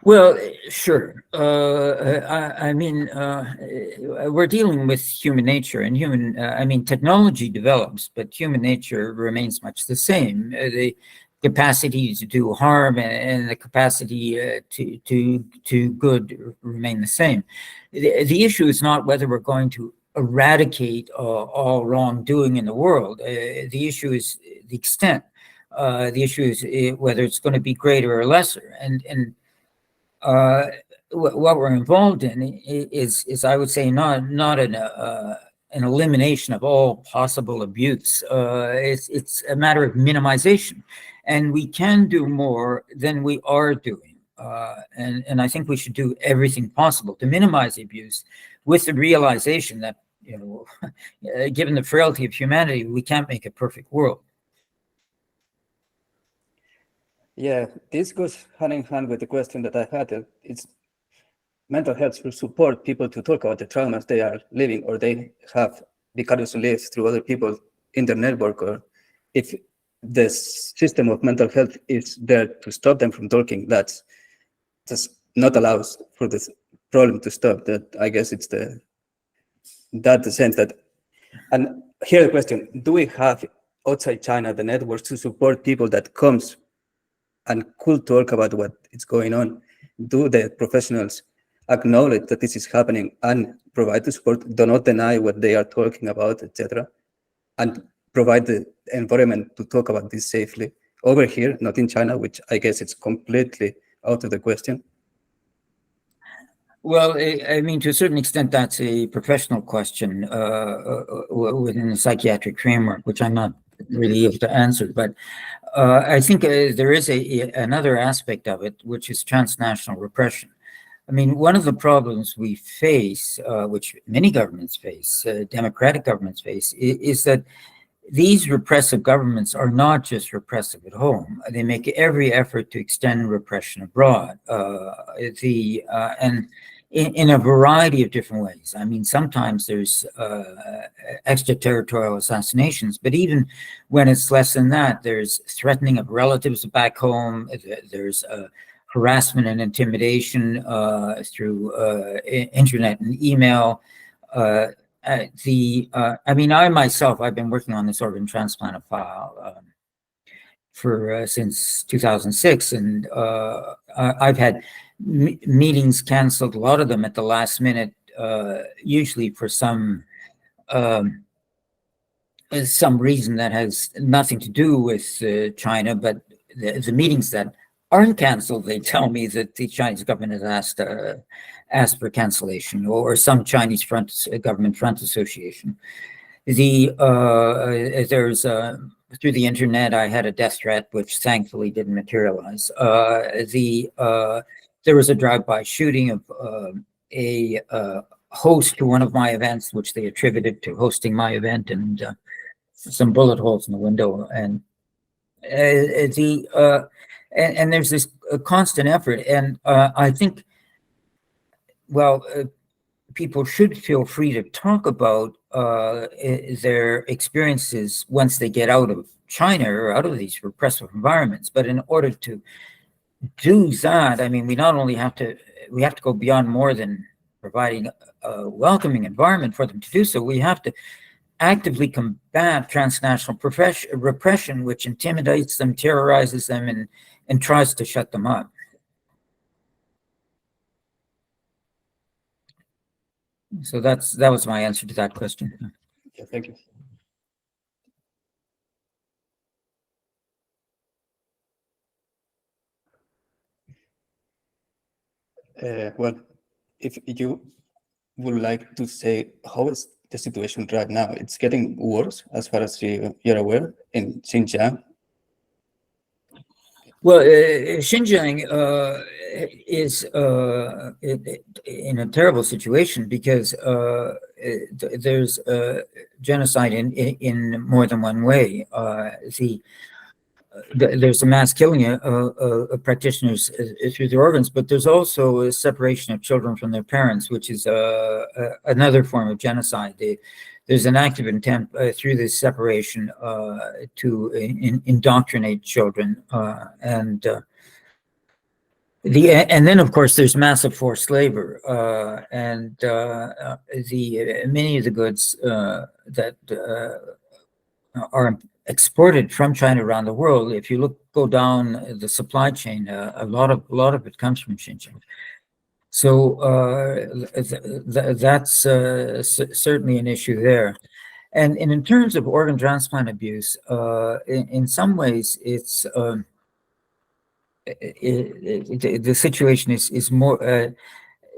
Well, sure. I mean, we're dealing with human nature, and technology develops, but human nature remains much the same. The capacity to do harm and the capacity to good remain the same. The issue is not whether we're going to eradicate all wrongdoing in the world. The issue is the extent. The issue is whether it's going to be greater or lesser. And what we're involved in is I would say, not an elimination of all possible abuse. It's a matter of minimization, and we can do more than we are doing. And I think we should do everything possible to minimize the abuse, with the realization that, given the frailty of humanity, we can't make a perfect world. Yeah, this goes hand in hand with the question that I had. It's mental health will support people to talk about the traumas they are living or they have vicariously lived through other people in their network, or if the system of mental health is there to stop them from talking, that's just not allows for this problem to stop. That I guess it's the sense that, and here the question, do we have outside China the networks to support people that comes and could talk about what is going on? Do the professionals acknowledge that this is happening and provide the support, do not deny what they are talking about, etc., and provide the environment to talk about this safely over here, not in China, which I guess it's completely out of the question? Well, I mean, to a certain extent, that's a professional question within the psychiatric framework, which I'm not really able to answer. But I think there is another aspect of it, which is transnational repression. I mean, one of the problems we face, which many governments face, democratic governments face, is that these repressive governments are not just repressive at home. They make every effort to extend repression abroad, and in a variety of different ways. I mean, sometimes there's extraterritorial assassinations, but even when it's less than that, there's threatening of relatives back home. There's harassment and intimidation through internet and email. I mean, I myself, I've been working on this organ transplant file for since 2006, and I've had meetings canceled, a lot of them at the last minute, usually for some reason that has nothing to do with China, but the meetings that aren't canceled, they tell me that the Chinese government has asked for cancellation, or some Chinese government front association. There's through the internet, I had a death threat, which thankfully didn't materialize. There was a drive-by shooting of a host to one of my events, which they attributed to hosting my event, and some bullet holes in the window. And and there's this constant effort, and I think, well, people should feel free to talk about their experiences once they get out of China or out of these repressive environments. But in order to do that, I mean, we have to go beyond more than providing a welcoming environment for them to do so. We have to actively combat transnational repression, which intimidates them, terrorizes them, and tries to shut them up. So that was my answer to that question. Yeah, thank you. Well, if you would like to say, how is the situation right now? It's getting worse, as far as you're aware, in Xinjiang. Well, Xinjiang is in a terrible situation because there's genocide in more than one way. There's a mass killing of practitioners through their organs, but there's also a separation of children from their parents, which is another form of genocide. There's an active intent through this separation to indoctrinate children, and then of course there's massive forced labor, and many of the goods that are exported from China around the world. If you go down the supply chain, a lot of it comes from Xinjiang. So that's certainly an issue there. And in terms of organ transplant abuse, in some ways, it's the situation is more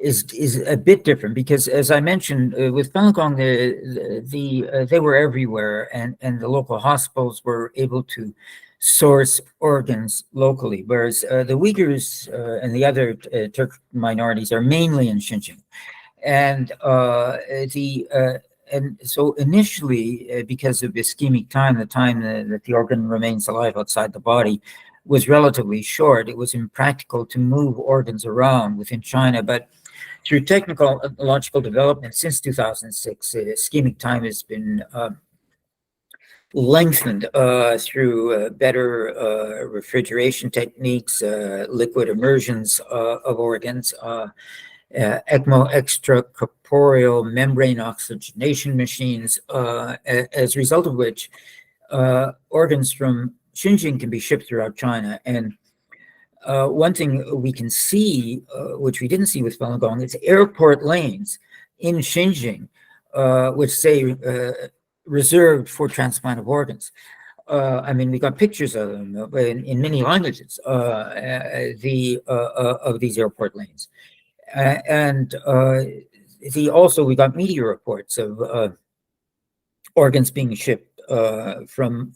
is a bit different, because, as I mentioned, with Falun Gong, they were everywhere, and the local hospitals were able to source organs locally, whereas the Uyghurs and the other Turk minorities are mainly in Xinjiang. And and so initially, because of ischemic time, the time that the organ remains alive outside the body was relatively short. It was impractical to move organs around within China, but through technological development since 2006, ischemic time has been lengthened through better refrigeration techniques, liquid immersions of organs, ECMO, extracorporeal membrane oxygenation machines, as a result of which organs from Xinjiang can be shipped throughout China. And one thing we can see, which we didn't see with Falun Gong, is airport lanes in Xinjiang, which say reserved for transplant of organs. I mean, we got pictures of them in many languages, of these airport lanes. And also we got media reports of organs being shipped from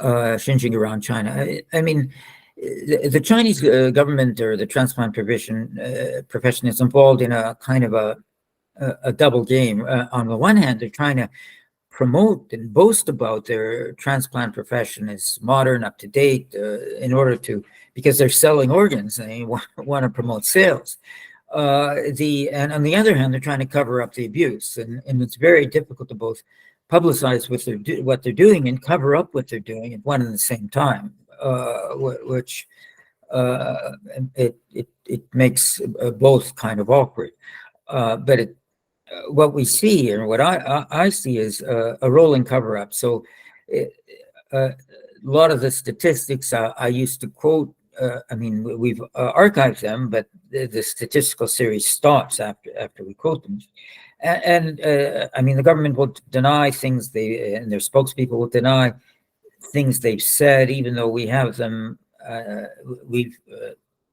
Xinjiang around China. I mean, the Chinese government or the transplant profession is involved in a kind of a double game. On the one hand, they're trying to promote and boast about their transplant profession as modern, up to date, in order to, because they're selling organs and they want to promote sales. And on the other hand, they're trying to cover up the abuse, and it's very difficult to both publicize what they're doing and cover up what they're doing at one and the same time, which it makes both kind of awkward. But what we see, and what I see, is a rolling cover-up. So a lot of the statistics I used to quote, I mean, we've archived them, but the statistical series stops after we quote them. And I mean, the government will deny things and their spokespeople will deny things they've said, even though we have them.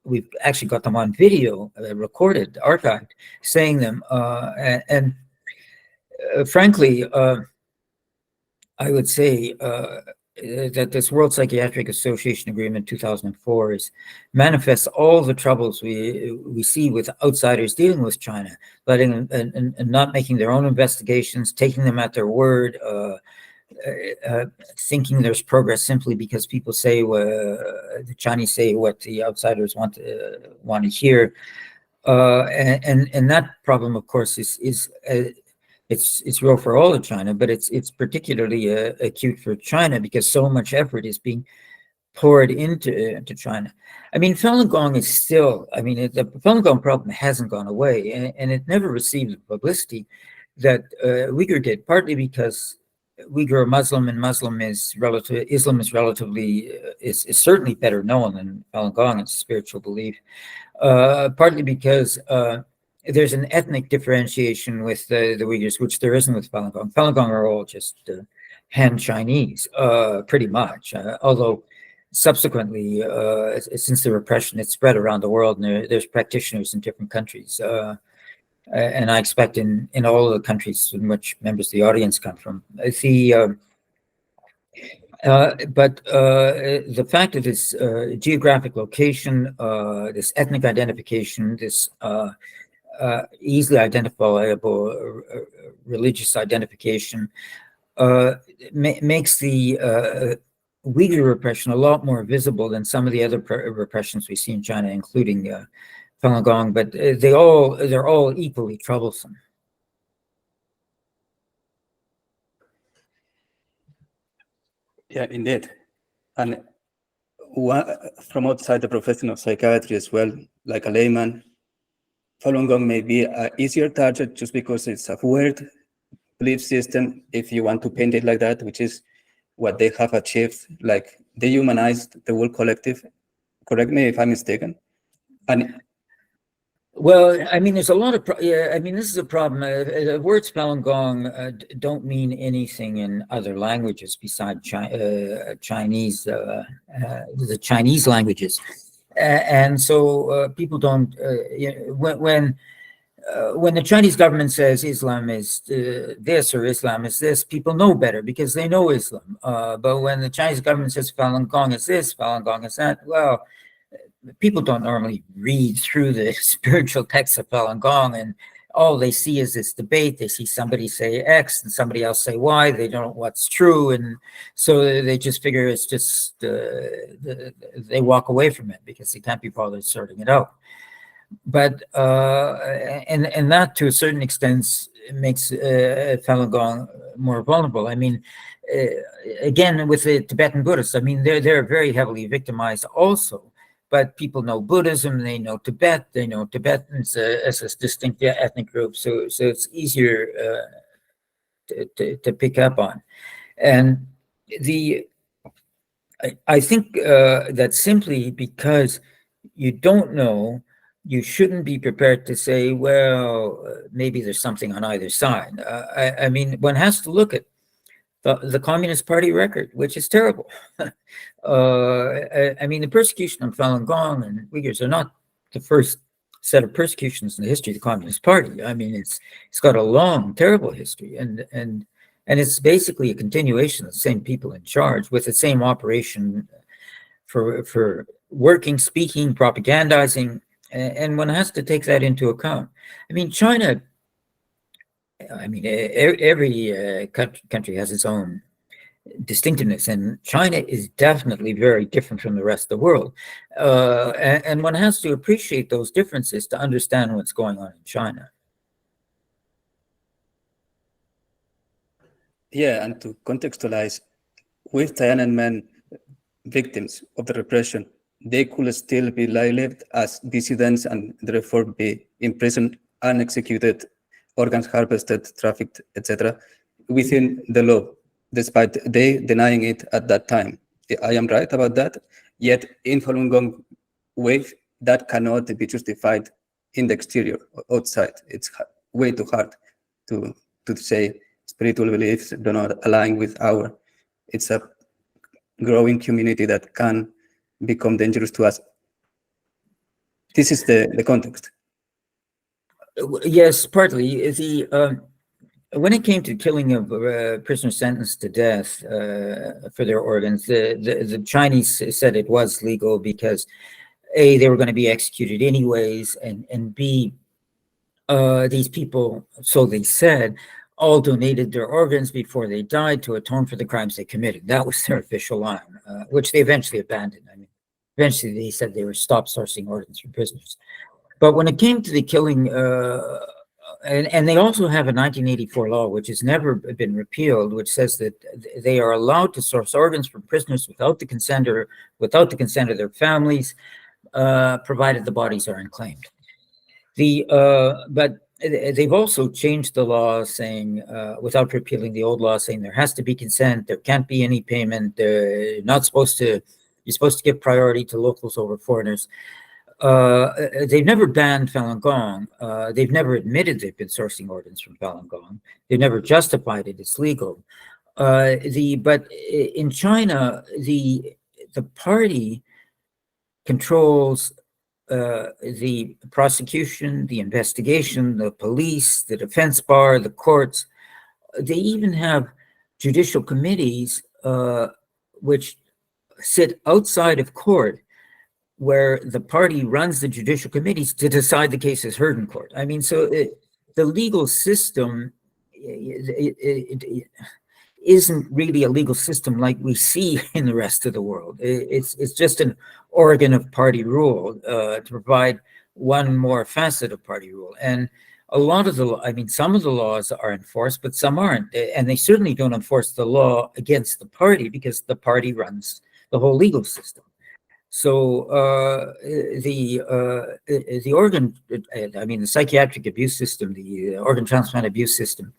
We've actually got them on video, recorded, archived, saying them. And frankly, I would say that this World Psychiatric Association Agreement 2004 manifests all the troubles we see with outsiders dealing with China, letting and not making their own investigations, taking them at their word, thinking there's progress simply because people say the Chinese say what the outsiders want to hear, and that problem, of course, is it's real for all of China, but it's particularly acute for China because so much effort is being poured into China. I mean, Falun Gong is still, I mean, the Falun Gong problem hasn't gone away, and it never received the publicity that Uyghur did, partly because Uyghur are Muslim, and Islam is relatively is certainly better known than Falun Gong. It's a spiritual belief, partly because there's an ethnic differentiation with the Uyghurs, which there isn't with Falun Gong. Falun Gong are all just Han Chinese, pretty much. Although subsequently, since the repression, it's spread around the world, and there's practitioners in different countries. And I expect in all of the countries in which members of the audience come from. But the fact of this geographic location, this ethnic identification, this easily identifiable religious identification, makes the Uyghur repression a lot more visible than some of the other repressions we see in China, including Falun Gong, but they're all equally troublesome. Yeah, indeed. And from outside the profession of psychiatry as well, like a layman, Falun Gong may be an easier target just because it's a weird belief system, if you want to paint it like that, which is what they have achieved. Like, they humanized the whole collective. Correct me if I'm mistaken. And Well, I mean, there's a lot of, yeah, I mean, this is a problem. Words Falun Gong don't mean anything in other languages besides Chinese, the Chinese languages. And so people don't, you know, when the Chinese government says Islam is this or Islam is this, people know better because they know Islam. But when the Chinese government says Falun Gong is this, Falun Gong is that, well, people don't normally read through the spiritual texts of Falun Gong, and all they see is this debate. They see somebody say X and somebody else say Y. They don't know what's true, and so they just figure it's just they walk away from it because they can't be bothered sorting it out. But and that to a certain extent makes Falun Gong more vulnerable. I mean, again with the Tibetan Buddhists, I mean they're very heavily victimized also. But people know Buddhism, they know Tibet, they know Tibetans as a distinct ethnic group, so it's easier to pick up on. And I think that simply because you don't know, you shouldn't be prepared to say, well, maybe there's something on either side. I mean, one has to look at the Communist Party record, which is terrible. I mean, the persecution of Falun Gong and Uyghurs are not the first set of persecutions in the history of the Communist Party. I mean, it's got a long, terrible history, and it's basically a continuation of the same people in charge with the same operation for working, speaking, propagandizing, and one has to take that into account. I mean, China. I mean, every country has its own distinctiveness, and China is definitely very different from the rest of the world. And one has to appreciate those differences to understand what's going on in China. Yeah, and to contextualize, with Tiananmen victims of the repression, they could still be lived as dissidents and therefore be imprisoned, unexecuted, organs harvested, trafficked, etc., within the law, despite they denying it at that time. I am right about that. Yet in Falun Gong wave, that cannot be justified in the exterior, outside. It's way too hard to say spiritual beliefs do not align with our. It's a growing community that can become dangerous to us. This is the context. Yes, partly. When it came to killing of prisoners sentenced to death for their organs, the Chinese said it was legal because A, they were going to be executed anyways, and B, these people, so they said, all donated their organs before they died to atone for the crimes they committed. That was their official line, which they eventually abandoned. I mean, eventually they said they were stopped sourcing organs from prisoners. But when it came to the killing, and they also have a 1984 law, which has never been repealed, which says that they are allowed to source organs from prisoners without the consent of their families, provided the bodies are unclaimed. But they've also changed the law, saying without repealing the old law, saying there has to be consent, there can't be any payment, they're not supposed to. You're supposed to give priority to locals over foreigners. They've never banned Falun Gong. They've never admitted they've been sourcing organs from Falun Gong. They've never justified it as legal. But in China, the party controls the prosecution, the investigation, the police, the defense bar, the courts. They even have judicial committees which sit outside of court, where the party runs the judicial committees to decide the cases heard in court. I mean, so the legal system it isn't really a legal system like we see in the rest of the world. It's just an organ of party rule to provide one more facet of party rule. And a lot of some of the laws are enforced, but some aren't. And they certainly don't enforce the law against the party because the party runs the whole legal system. So the organ, the psychiatric abuse system, the organ transplant abuse system,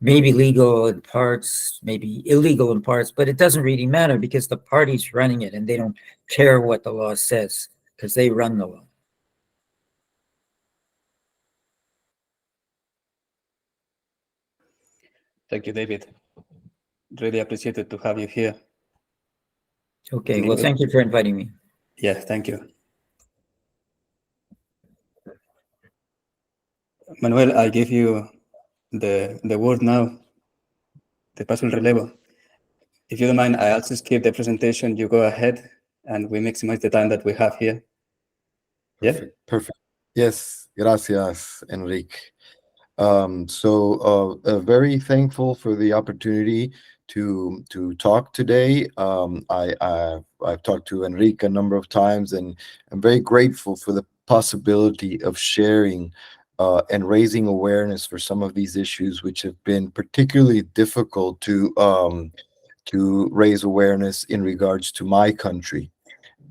may be legal in parts, maybe illegal in parts, but it doesn't really matter because the party's running it and they don't care what the law says because they run the law. Thank you, David. Really appreciated to have you here. Okay, well, thank you for inviting me. Yeah, thank you. Manuel, I give you the word now. Te paso el relevo. If you don't mind, I also skip the presentation. You go ahead, and we maximize the time that we have here. Yeah? Perfect. Yes, gracias, Enrique. Very thankful for the opportunity to talk today. I've talked to Enrique a number of times, and I'm very grateful for the possibility of sharing and raising awareness for some of these issues, which have been particularly difficult to raise awareness in regards to my country.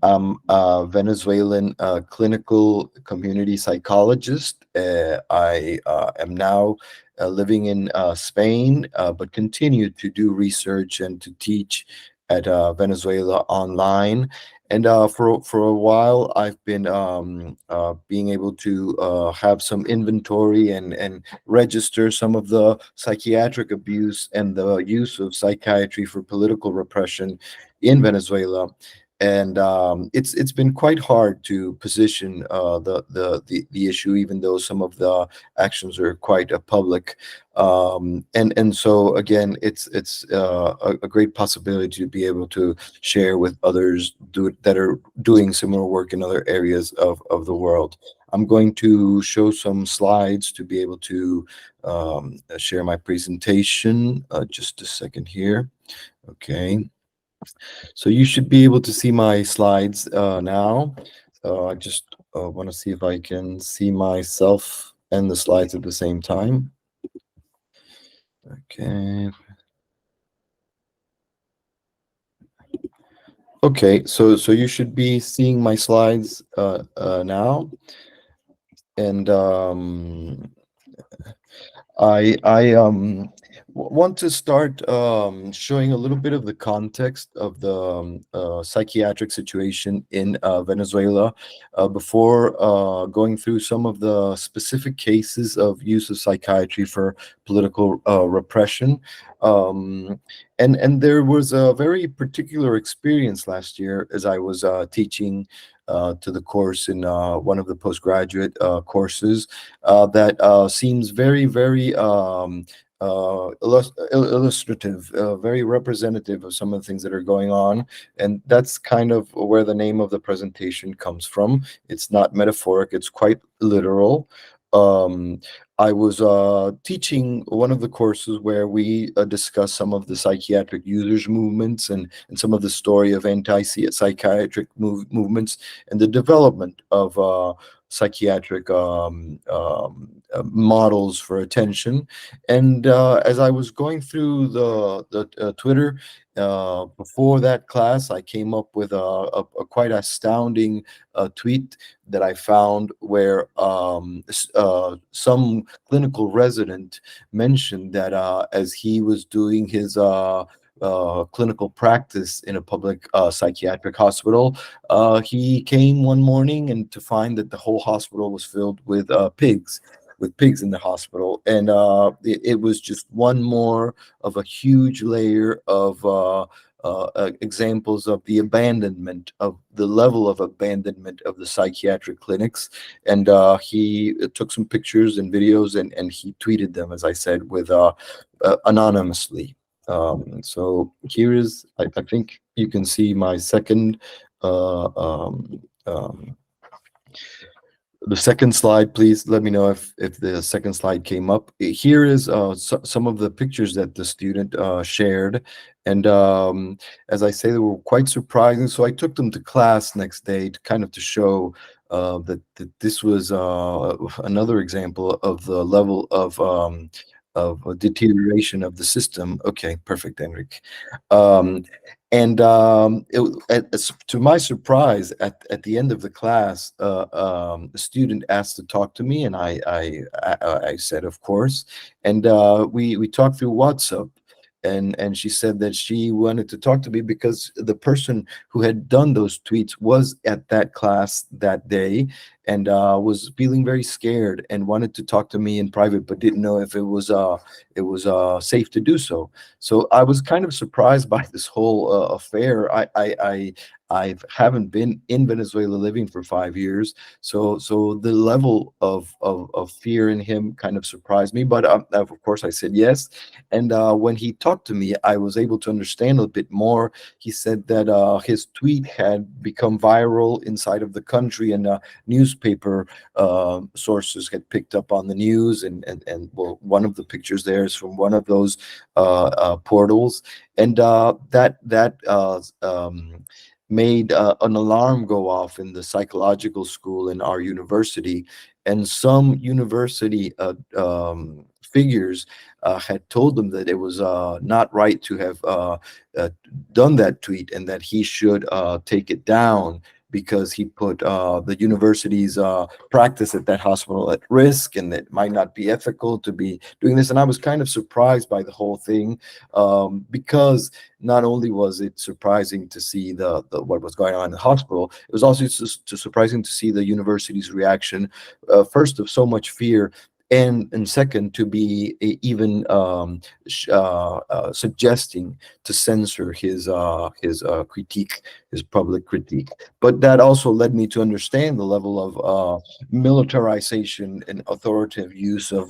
I'm a Venezuelan clinical community psychologist. I am now living in Spain, but continue to do research and to teach at Venezuela online. And for a while, I've been being able to have some inventory and register some of the psychiatric abuse and the use of psychiatry for political repression in Venezuela. And it's been quite hard to position the issue, even though some of the actions are quite public. And so again, it's a great possibility to be able to share with others that are doing similar work in other areas of the world. I'm going to show some slides to be able to share my presentation. Just a second here. Okay. So you should be able to see my slides now. I just want to see if I can see myself and the slides at the same time. Okay. Okay, so you should be seeing my slides now. And I want to start showing a little bit of the context of the psychiatric situation in Venezuela before going through some of the specific cases of use of psychiatry for political repression. And there was a very particular experience last year as I was teaching to the course in one of the postgraduate courses that seems very, very illustrative, very representative of some of the things that are going on. And that's kind of where the name of the presentation comes from. It's not metaphoric, it's quite literal. I was teaching one of the courses where we discuss some of the psychiatric users movements and some of the story of anti-psychiatric movements and the development of psychiatric models for attention. And as I was going through the Twitter before that class, I came up with a quite astounding tweet that I found where some clinical resident mentioned that as he was doing his clinical practice in a public psychiatric hospital, he came one morning and to find that the whole hospital was filled with pigs in the hospital. And it was just one more of a huge layer of examples of the abandonment, of the level of abandonment of the psychiatric clinics. And he took some pictures and videos and he tweeted them, as I said, with anonymously. So here is, I think you can see my second the second slide. Please let me know if the second slide came up. Here is some of the pictures that the student shared. And as I say, they were quite surprising. So I took them to class next day to kind of to show that this was another example of the level of a deterioration of the system. Okay, perfect, Enrique. To my surprise, at the end of the class, the student asked to talk to me, and I said, of course. And we talked through WhatsApp, and she said that she wanted to talk to me because the person who had done those tweets was at that class that day, and was feeling very scared and wanted to talk to me in private, but didn't know if it was safe to do so. So I was kind of surprised by this whole affair. I haven't been in Venezuela living for 5 years, so the level of fear in him kind of surprised me. But of course, I said yes. And when he talked to me, I was able to understand a bit more. He said that his tweet had become viral inside of the country, and newspaper sources had picked up on the news. And well, one of the pictures there is from one of those portals, and that made an alarm go off in the psychological school in our university. And some university figures had told him that it was not right to have uh, done that tweet, and that he should take it down, because he put the university's practice at that hospital at risk, and it might not be ethical to be doing this. And I was kind of surprised by the whole thing, because not only was it surprising to see the what was going on in the hospital, it was also surprising to see the university's reaction, first of so much fear, and second to be even suggesting to censor his critique, his public critique. But that also led me to understand the level of militarization and authoritative use of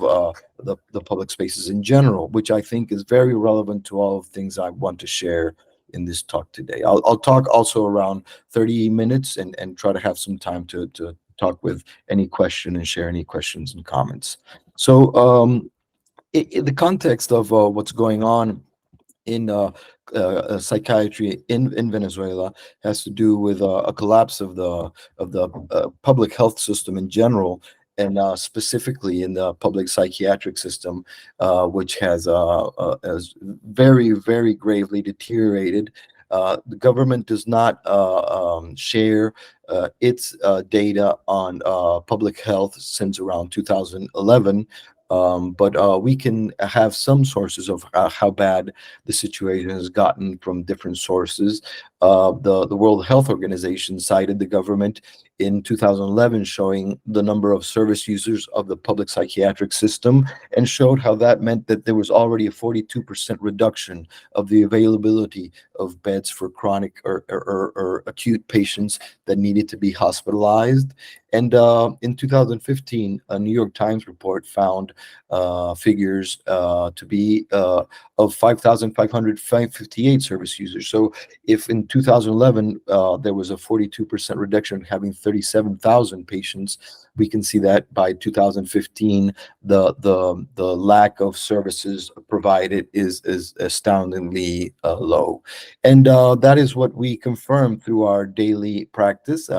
the public spaces in general, which I think is very relevant to all of the things I want to share in this talk today. I'll talk also around 30 minutes, and try to have some time to talk with any question and share any questions and comments. So in the context of what's going on in psychiatry in Venezuela, has to do with a collapse of the public health system in general, and specifically in the public psychiatric system, which has very, very gravely deteriorated. The government does not share its data on public health since around 2011. But we can have some sources of how bad the situation has gotten from different sources. The World Health Organization cited the government in 2011, showing the number of service users of the public psychiatric system, and showed how that meant that there was already a 42% reduction of the availability of beds for chronic or acute patients that needed to be hospitalized. And in 2015, a New York Times report found figures to be of 5,558 service users. So if in 2011 there was a 42% reduction, having 37,000 patients, we can see that by 2015 the lack of services provided is astoundingly low. And that is what we confirm through our daily practice.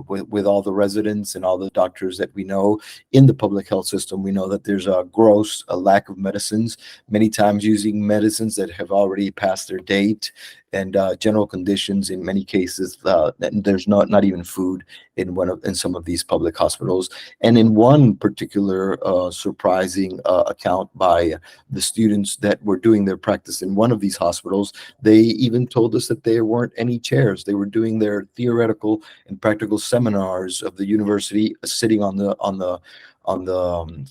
With all the residents and all the doctors that we know in the public health system, we know that there's a gross lack of medicines, many times using medicines that have already passed their date, and general conditions in many cases. And there's not even food in some of these public hospitals. And in one particular surprising account by the students that were doing their practice in one of these hospitals, they even told us that there weren't any chairs. They were doing their theoretical and practical seminars of the university sitting on the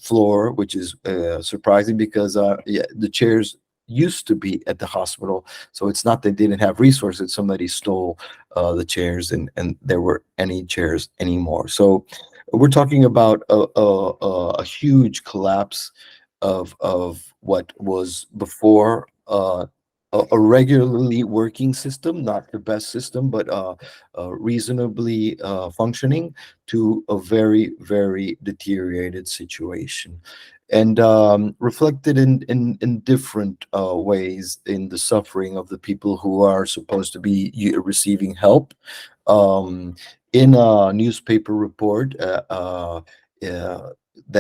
floor, which is surprising, because the chairs used to be at the hospital. So it's not they didn't have resources, somebody stole the chairs, and there were any chairs anymore. So we're talking about a huge collapse of what was before a regularly working system, not the best system, but reasonably functioning, to a very, very deteriorated situation. And reflected in different ways in the suffering of the people who are supposed to be receiving help. In a newspaper report that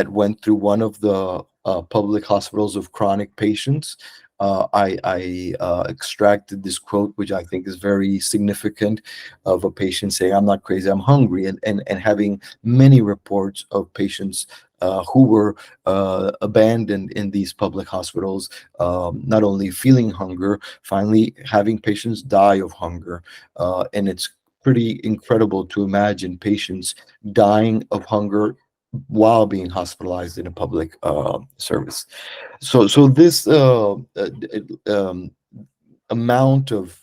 went through one of the public hospitals of chronic patients, I extracted this quote, which I think is very significant, of a patient saying, "I'm not crazy, I'm hungry," and having many reports of patients who were abandoned in these public hospitals, not only feeling hunger, finally having patients die of hunger. And it's pretty incredible to imagine patients dying of hunger while being hospitalized in a public service. So this amount of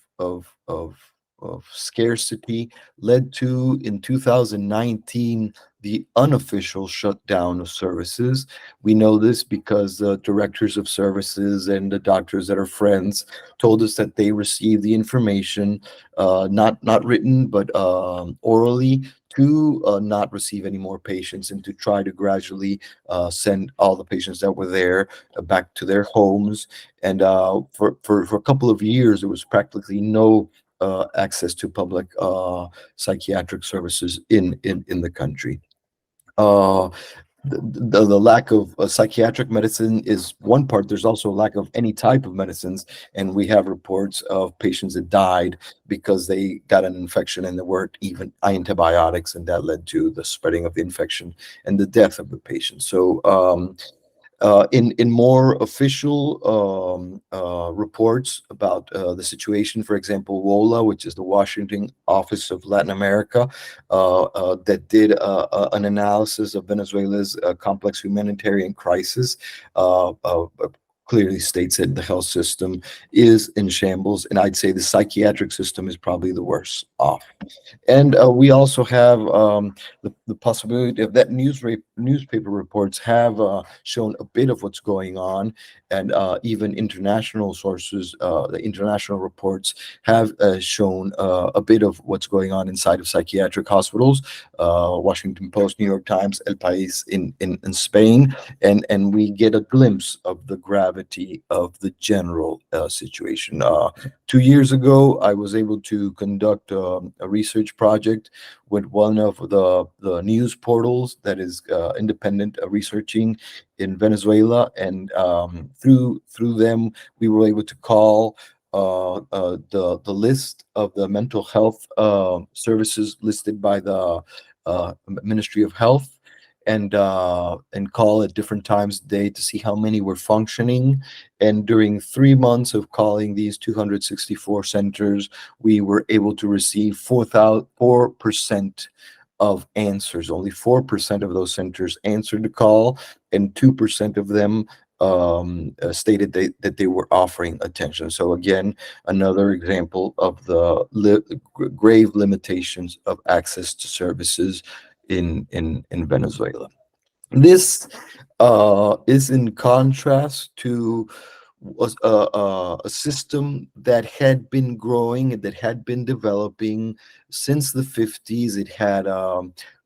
scarcity led to, in 2019, the unofficial shutdown of services. We know this because the directors of services and the doctors that are friends told us that they received the information, not written but orally, to not receive any more patients and to try to gradually send all the patients that were there back to their homes. And for a couple of years, there was practically no access to public psychiatric services in the country. Uh, the lack of psychiatric medicine is one part. There's also a lack of any type of medicines, and we have reports of patients that died because they got an infection and there weren't even antibiotics, and that led to the spreading of the infection and the death of the patient. So in more official reports about the situation, for example, WOLA, which is the Washington Office of Latin America, that did an analysis of Venezuela's complex humanitarian crisis, clearly states that the health system is in shambles, and I'd say the psychiatric system is probably the worst off. And we also have the possibility of that newspaper reports have shown a bit of what's going on, and even international sources, the international reports have shown a bit of what's going on inside of psychiatric hospitals. Washington Post, New York Times, El País in Spain, and we get a glimpse of the gravity of the general situation. 2 years ago, I was able to conduct a research project with one of the news portals that is independent researching in Venezuela, and through them, we were able to call the list of the mental health services listed by the Ministry of Health, and call at different times of day to see how many were functioning. And during 3 months of calling these 264 centers, we were able to receive 4% of answers. Only 4% of those centers answered the call, and 2% of them stated that they were offering attention. So again, another example of the grave limitations of access to services in Venezuela. This is in contrast to a system that had been growing and that had been developing since the 50s. It had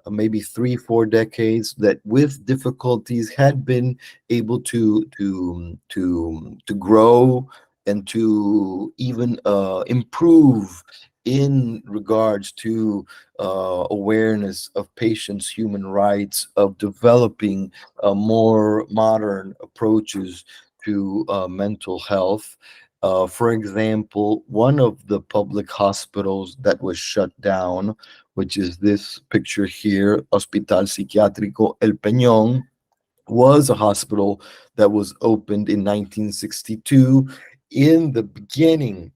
maybe 3-4 decades that, with difficulties, had been able to grow and to even improve in regards to awareness of patients' human rights, of developing more modern approaches to mental health. For example, one of the public hospitals that was shut down, which is this picture here, Hospital Psiquiátrico El Peñón, was a hospital that was opened in 1962, in the beginning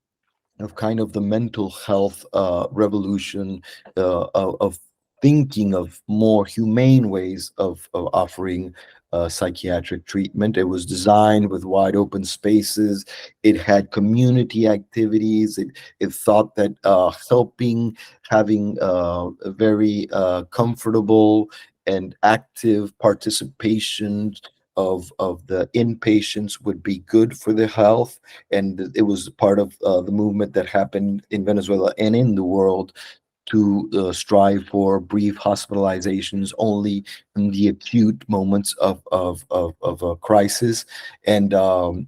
of kind of the mental health revolution, of thinking of more humane ways of offering psychiatric treatment. It was designed with wide open spaces. It had community activities. It thought that helping, having a very comfortable and active participation of the inpatients would be good for their health. And it was part of the movement that happened in Venezuela and in the world to strive for brief hospitalizations only in the acute moments of a crisis. And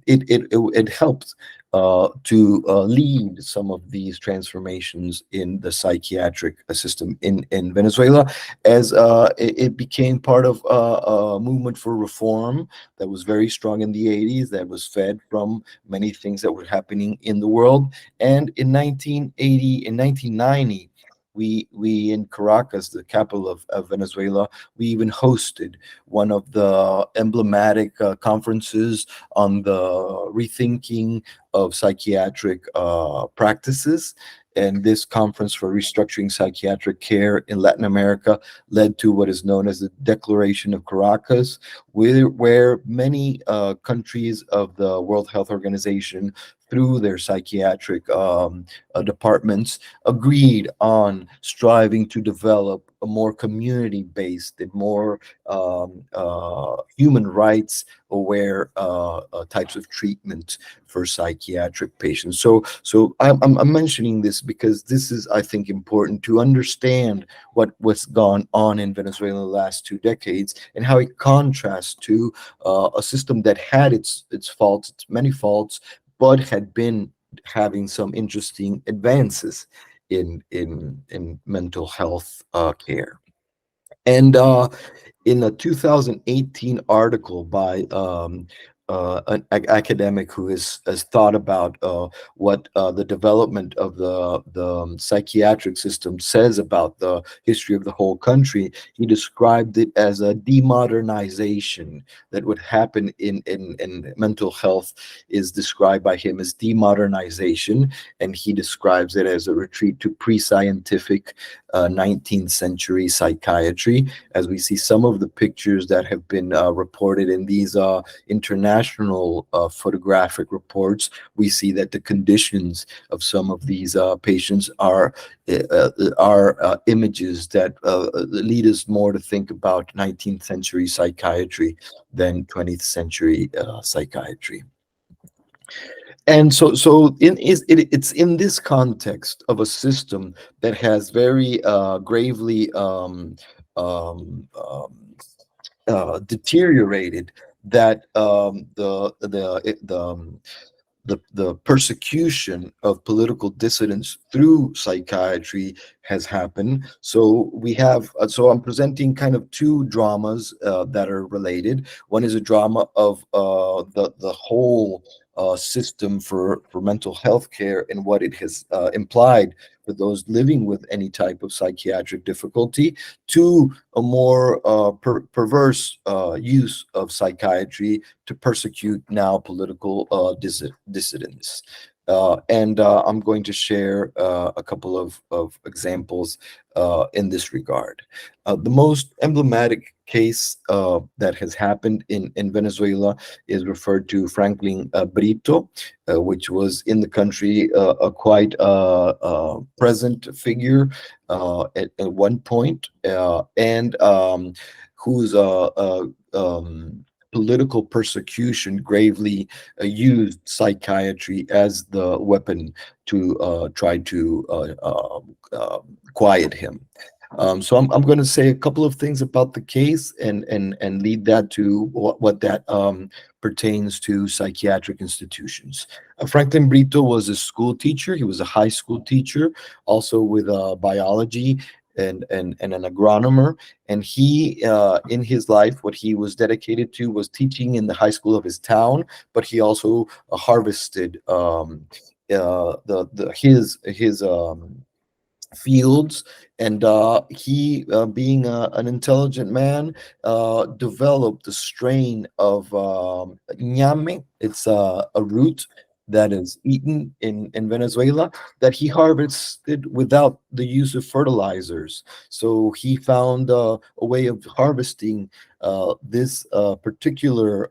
it helped to lead some of these transformations in the psychiatric system in Venezuela, as it became part of a movement for reform that was very strong in the 80s, that was fed from many things that were happening in the world. And in 1990, we in Caracas, the capital of Venezuela, we even hosted one of the emblematic conferences on the rethinking of psychiatric practices. And this conference for restructuring psychiatric care in Latin America led to what is known as the Declaration of Caracas, where many countries of the World Health Organization, through their psychiatric departments, agreed on striving to develop a more community-based and more human rights aware types of treatment for psychiatric patients. So I'm mentioning this because this is, I think, important to understand what's gone on in Venezuela in the last 2 decades and how it contrasts to a system that had its faults, its many faults, but had been having some interesting advances in mental health care. And in a 2018 article by an academic who has thought about what the development of the psychiatric system says about the history of the whole country, he described it as a demodernization that would happen in mental health is described by him as demodernization, and he describes it as a retreat to pre-scientific 19th century psychiatry. As we see some of the pictures that have been reported in these international photographic reports, we see that the conditions of some of these patients are images that lead us more to think about 19th century psychiatry than 20th century psychiatry. And it's in this context of a system that has very gravely deteriorated that the persecution of political dissidents through psychiatry has happened. So we have, so I'm presenting kind of two dramas that are related. One is a drama of the whole system for mental health care and what it has implied for those living with any type of psychiatric difficulty, to a more perverse use of psychiatry to persecute now political dissidents. And I'm going to share a couple of examples in this regard. The most emblematic case that has happened in Venezuela is referred to Franklin Brito, which was in the country a quite present figure at one point, and whose political persecution gravely used psychiatry as the weapon to try to quiet him. So I'm going to say a couple of things about the case and lead that to what that pertains to psychiatric institutions. Franklin Brito was a school teacher. He was a high school teacher, also with biology and an agronomer. And he, in his life, what he was dedicated to was teaching in the high school of his town, but he also harvested his fields, and he, being an intelligent man, developed a strain of ñame. It's a root that is eaten in Venezuela, that he harvested without the use of fertilizers. So he found a way of harvesting this particular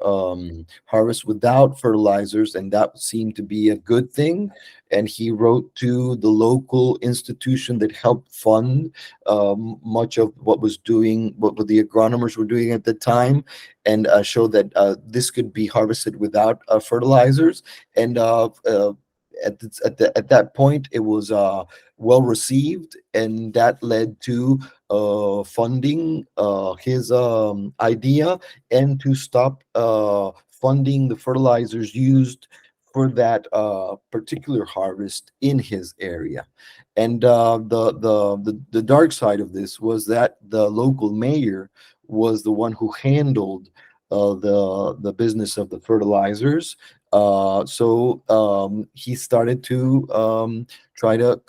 harvest without fertilizers, and that seemed to be a good thing. And he wrote to the local institution that helped fund much of what the agronomers were doing at the time, and showed that this could be harvested without fertilizers. And at that point, it was well received, and that led to funding his idea, and to stop funding the fertilizers used for that particular harvest in his area. And the dark side of this was that the local mayor was the one who handled the business of the fertilizers. So he started to try to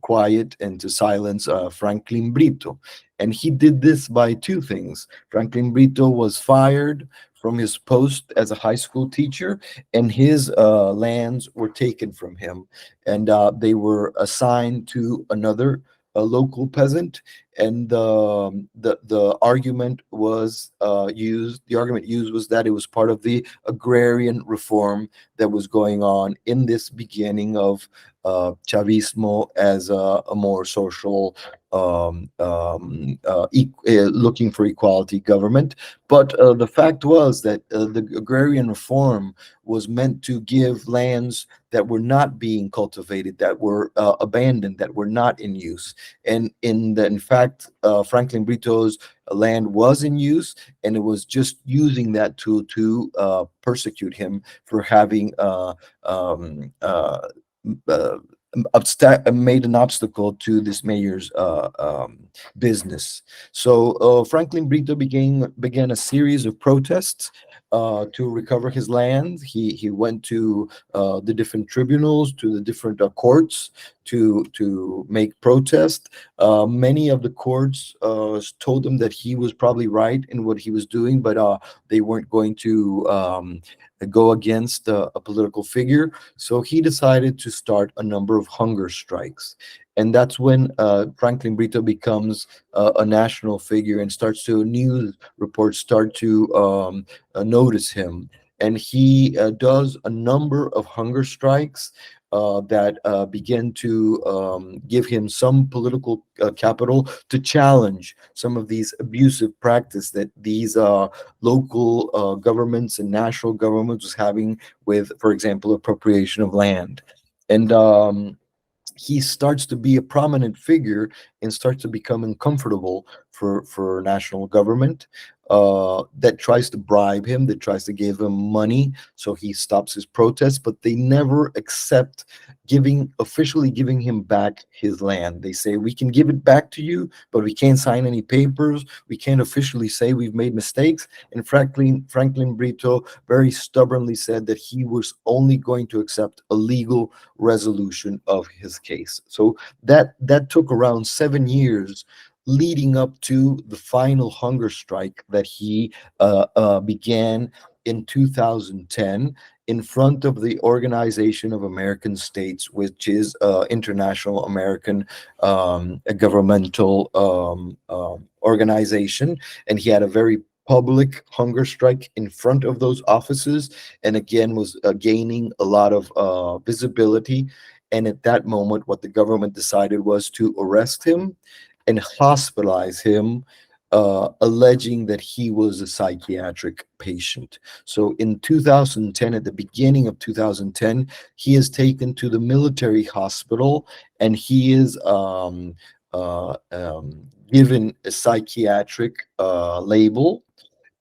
quiet and to silence Franklin Brito. And he did this by two things. Franklin Brito was fired from his post as a high school teacher, and his lands were taken from him, and they were assigned to another local peasant. And the argument was used. The argument used was that it was part of the agrarian reform that was going on in this beginning of Chavismo as a more social, looking for equality government. But the fact was that the agrarian reform was meant to give lands that were not being cultivated, that were abandoned, that were not in use. And in fact, Franklin Brito's land was in use, and it was just using that to persecute him for having uh, made an obstacle to this mayor's business. So Franklin Brito began a series of protests to recover his land. He went to the different tribunals, to the different courts to make protest. Many of the courts told him that he was probably right in what he was doing, but they weren't going to go against a political figure. So he decided to start a number of hunger strikes. And that's when Franklin Brito becomes a national figure, and starts to news reports start to notice him. And he does a number of hunger strikes that begin to give him some political capital to challenge some of these abusive practice that these local governments and national governments was having with, for example, appropriation of land. And he starts to be a prominent figure and starts to become uncomfortable for national government that tries to bribe him, that tries to give him money, so he stops his protests. But they never accept officially giving him back his land. They say, we can give it back to you, but we can't sign any papers, we can't officially say we've made mistakes. And Franklin Brito very stubbornly said that he was only going to accept a legal resolution of his case. So that took around 7 years, leading up to the final hunger strike that he began in 2010 in front of the Organization of American States, which is international American governmental organization. And he had a very public hunger strike in front of those offices, and again was gaining a lot of visibility. And at that moment, what the government decided was to arrest him and hospitalize him, alleging that he was a psychiatric patient. So in 2010, at the beginning of 2010, he is taken to the military hospital, and he is given a psychiatric label,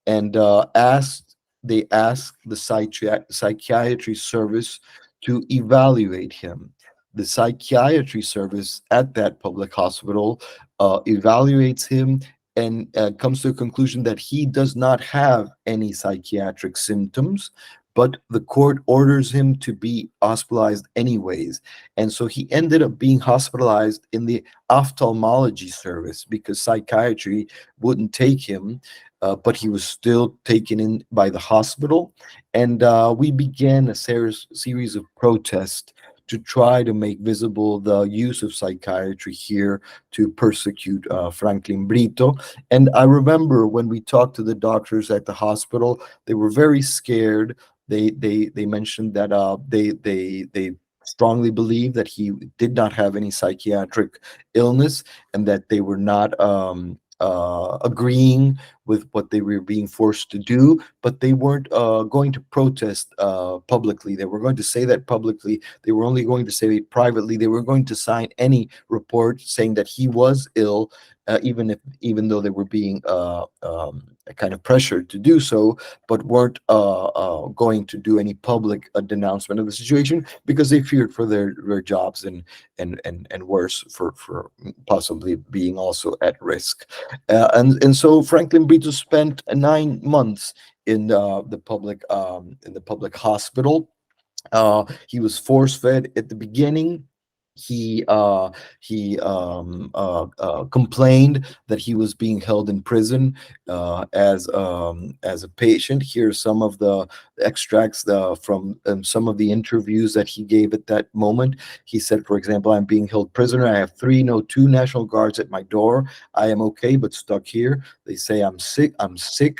and they asked the psychiatry service to evaluate him. The psychiatry service at that public hospital evaluates him, and comes to a conclusion that he does not have any psychiatric symptoms, but the court orders him to be hospitalized anyways. And so he ended up being hospitalized in the ophthalmology service because psychiatry wouldn't take him, but he was still taken in by the hospital. And we began a series of protests to try to make visible the use of psychiatry here to persecute Franklin Brito. And I remember when we talked to the doctors at the hospital, they were very scared. They mentioned that they strongly believed that he did not have any psychiatric illness, and that they were not agreeing with what they were being forced to do, but they weren't going to protest publicly. They were going to say that publicly. They were only going to say it privately. They were going to sign any report saying that he was ill, even though they were being kind of pressured to do so, but weren't going to do any public denouncement of the situation because they feared for their jobs, and worse, for possibly being also at risk. And so Franklin Brito spent 9 months in the public hospital. He was force fed at the beginning. he uh, he complained that he was being held in prison as a patient. Here's some of the extracts from some of the interviews that he gave at that moment. He said, for example, "I'm being held prisoner. I have three, no, two National Guards at my door. I am okay, but stuck here. They say I'm sick. I'm sick.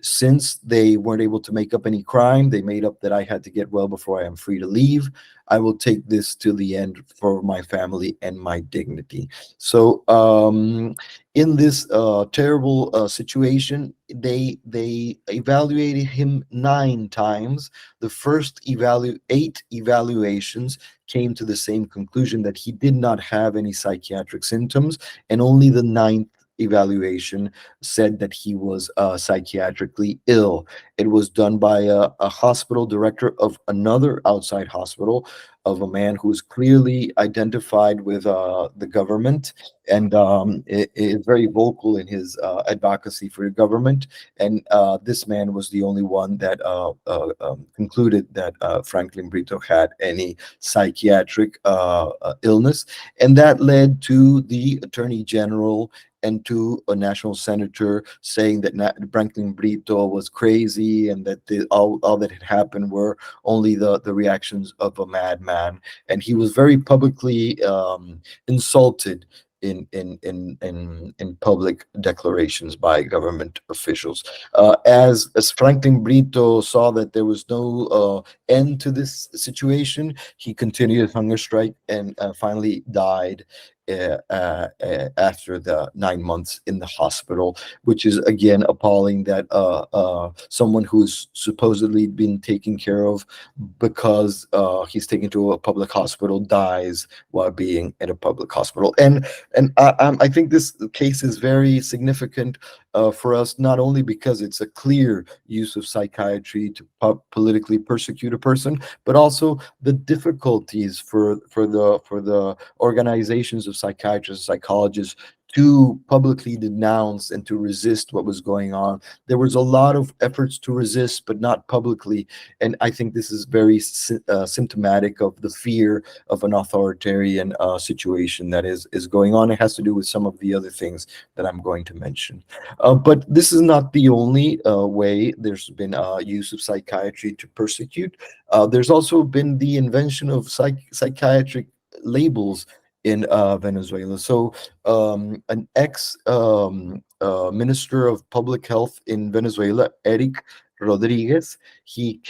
Since they weren't able to make up any crime, they made up that I had to get well before I am free to leave. I will take this to the end for my family and my dignity." So, in this terrible situation, they evaluated him 9 times. The first 8 evaluations came to the same conclusion, that he did not have any psychiatric symptoms, and only the ninth evaluation said that he was psychiatrically ill. It was done by a hospital director of another outside hospital, of a man who is clearly identified with the government, and is very vocal in his advocacy for the government. And this man was the only one that concluded that Franklin Brito had any psychiatric illness. And that led to the Attorney General and to a national senator saying that Franklin Brito was crazy, and that all that had happened were only the reactions of a madman. And he was very publicly insulted in public declarations by government officials. As Franklin Brito saw that there was no end to this situation, he continued his hunger strike, and finally died after the 9 months in the hospital, which is again appalling, that someone who's supposedly been taken care of because he's taken to a public hospital dies while being in a public hospital. And I think this case is very significant for us, not only because it's a clear use of psychiatry to politically persecute a person, but also the difficulties for the organizations of psychiatrists, psychologists, to publicly denounce and to resist what was going on. There was a lot of efforts to resist, but not publicly. And I think this is very symptomatic of the fear of an authoritarian situation that is going on. It has to do with some of the other things that I'm going to mention. But this is not the only way there's been use of psychiatry to persecute. There's also been the invention of psychiatric labels in Venezuela. So, an ex minister of public health in Venezuela, Eric Rodriguez, he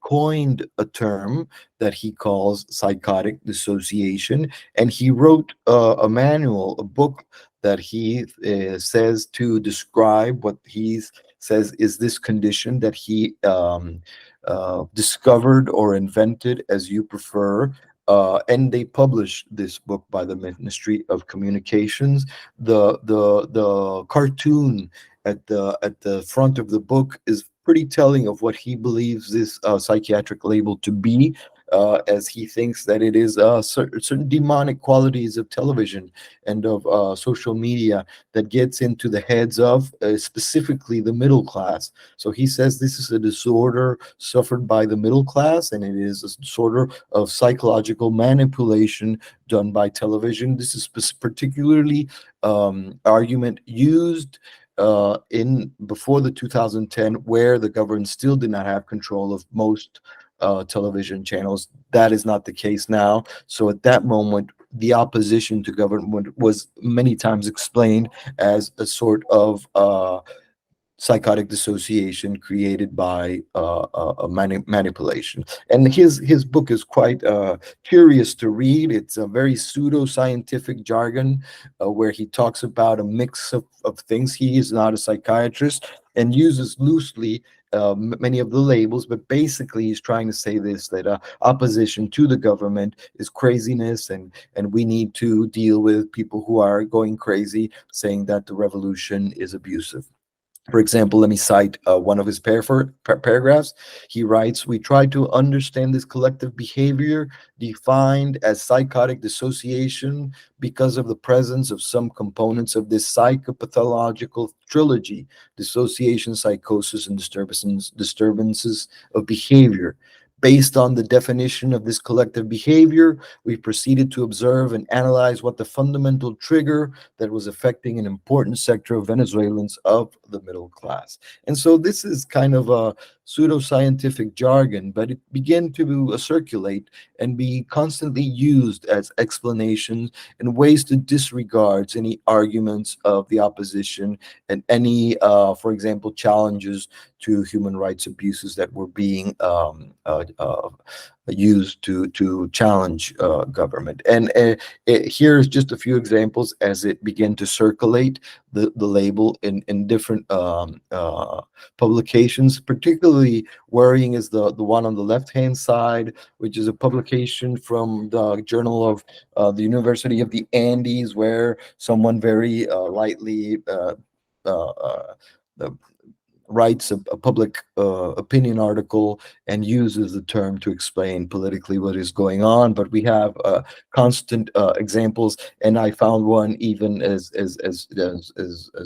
coined a term that he calls psychotic dissociation, and he wrote a manual, a book that he says to describe what he says is this condition that he discovered or invented, as you prefer. And they published this book by the Ministry of Communications. The cartoon at the front of the book is pretty telling of what he believes this psychiatric label to be, as he thinks that it is certain demonic qualities of television and of social media that gets into the heads of specifically the middle class. So he says this is a disorder suffered by the middle class, and it is a disorder of psychological manipulation done by television. This is particularly argument used in before the 2010, where the government still did not have control of most television channels. That is not the case now. So at that moment, the opposition to government was many times explained as a sort of psychotic dissociation created by manipulation. And his book is quite curious to read. It's a very pseudo-scientific jargon where he talks about a mix of things. He is not a psychiatrist and uses loosely many of the labels, but basically he's trying to say this, that opposition to the government is craziness, and we need to deal with people who are going crazy, saying that the revolution is abusive. For example, let me cite one of his paragraphs. He writes, "We try to understand this collective behavior defined as psychotic dissociation because of the presence of some components of this psychopathological trilogy: dissociation, psychosis, and disturbances of behavior. Based on the definition of this collective behavior, we proceeded to observe and analyze what the fundamental trigger that was affecting an important sector of Venezuelans of the middle class. And so this is kind of a pseudoscientific jargon, but it began to circulate and be constantly used as explanations and ways to disregard any arguments of the opposition and any, for example, challenges to human rights abuses that were being used to challenge government. And here's just a few examples as it began to circulate the label in different publications. Particularly worrying is the one on the left-hand side, which is a publication from the Journal of the University of the Andes, where someone very lightly uh, writes a public opinion article and uses the term to explain politically what is going on. But we have constant examples, and I found one even as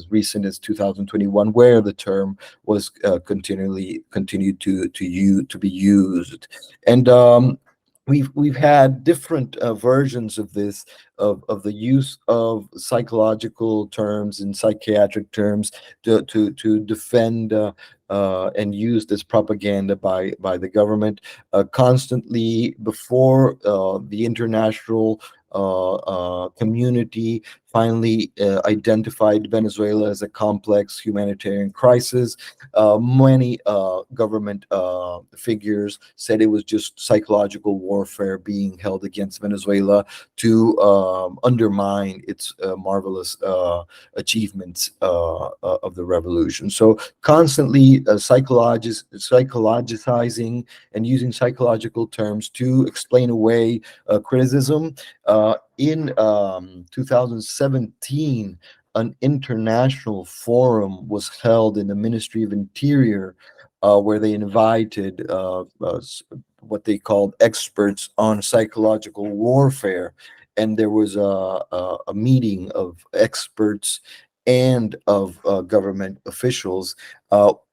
recent as 2021, where the term was continued to be used. And we've had different versions of this, of the use of psychological terms and psychiatric terms to defend and use this propaganda by the government constantly. Before the international community finally identified Venezuela as a complex humanitarian crisis, many government figures said it was just psychological warfare being held against Venezuela to undermine its marvelous achievements of the revolution. So constantly psychologizing and using psychological terms to explain away criticism. In 2017, an international forum was held in the Ministry of Interior, where they invited what they called experts on psychological warfare. And there was a meeting of experts and of government officials.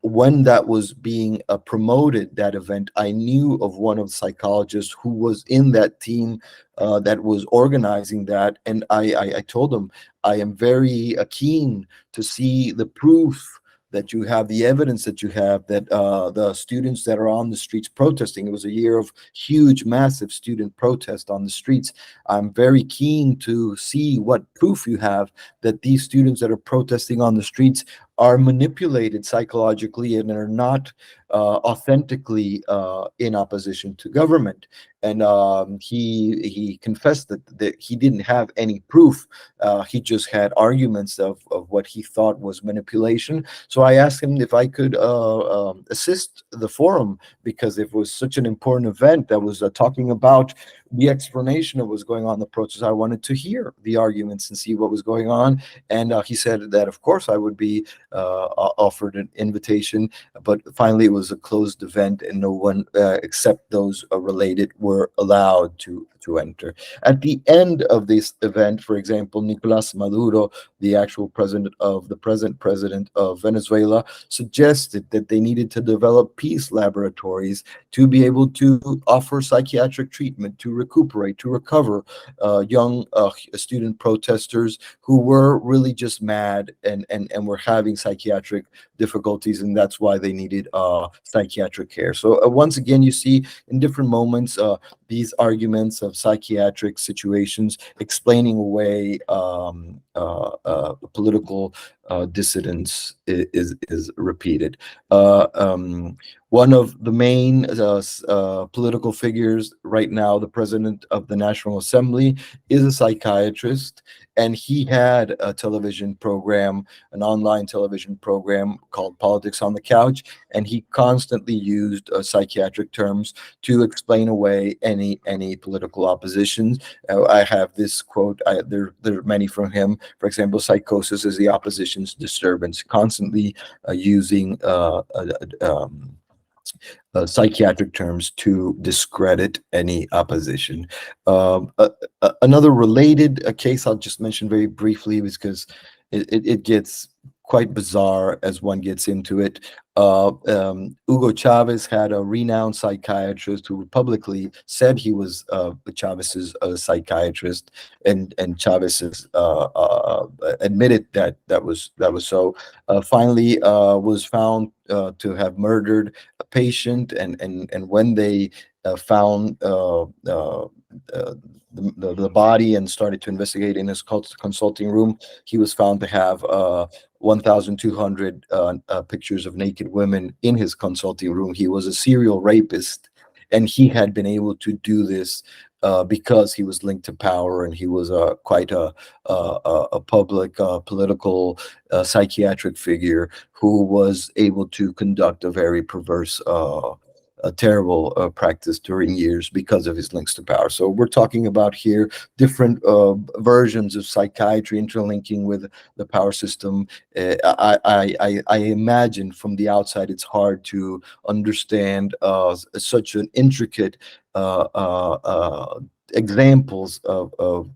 When that was being promoted, that event, I knew of one of the psychologists who was in that team that was organizing that. And I told him, I am very keen to see the proof that you have, the evidence that you have, that the students that are on the streets protesting, it was a year of huge, massive student protest on the streets. I'm very keen to see what proof you have that these students that are protesting on the streets are manipulated psychologically and are not authentically in opposition to government. And he confessed that he didn't have any proof. He just had arguments of what he thought was manipulation. So I asked him if I could assist the forum, because it was such an important event that was talking about the explanation of what's going on in the protest. I wanted to hear the arguments and see what was going on. And he said that, of course, I would be offered an invitation. But finally, it was a closed event, and no one except those related were allowed to enter. At the end of this event, for example, Nicolas Maduro, the actual president of the present president of Venezuela, suggested that they needed to develop peace laboratories to be able to offer psychiatric treatment, to recuperate, to recover young student protesters who were really just mad and were having psychiatric difficulties, and that's why they needed psychiatric care. So once again, you see in different moments these arguments of psychiatric situations explaining away political dissidence is repeated. One of the main political figures right now, the president of the National Assembly, is a psychiatrist, and he had a television program, an online television program called Politics on the Couch, and he constantly used psychiatric terms to explain away any political oppositions. I have this quote, there are many from him. For example, psychosis is the opposition's disturbance, constantly using psychiatric terms to discredit any opposition. Another related case I'll just mention very briefly, because it gets quite bizarre as one gets into it. Hugo Chavez had a renowned psychiatrist who publicly said he was Chavez's psychiatrist, and Chavez's admitted that that was so. Finally, was found to have murdered a patient, and when they found the body and started to investigate in his consulting room, he was found to have 1,200 pictures of naked women in his consulting room. He was a serial rapist, and he had been able to do this because he was linked to power, and he was quite a public political psychiatric figure who was able to conduct a very perverse a terrible practice during years because of his links to power. So we're talking about here different versions of psychiatry interlinking with the power system. I imagine from the outside it's hard to understand such an intricate examples of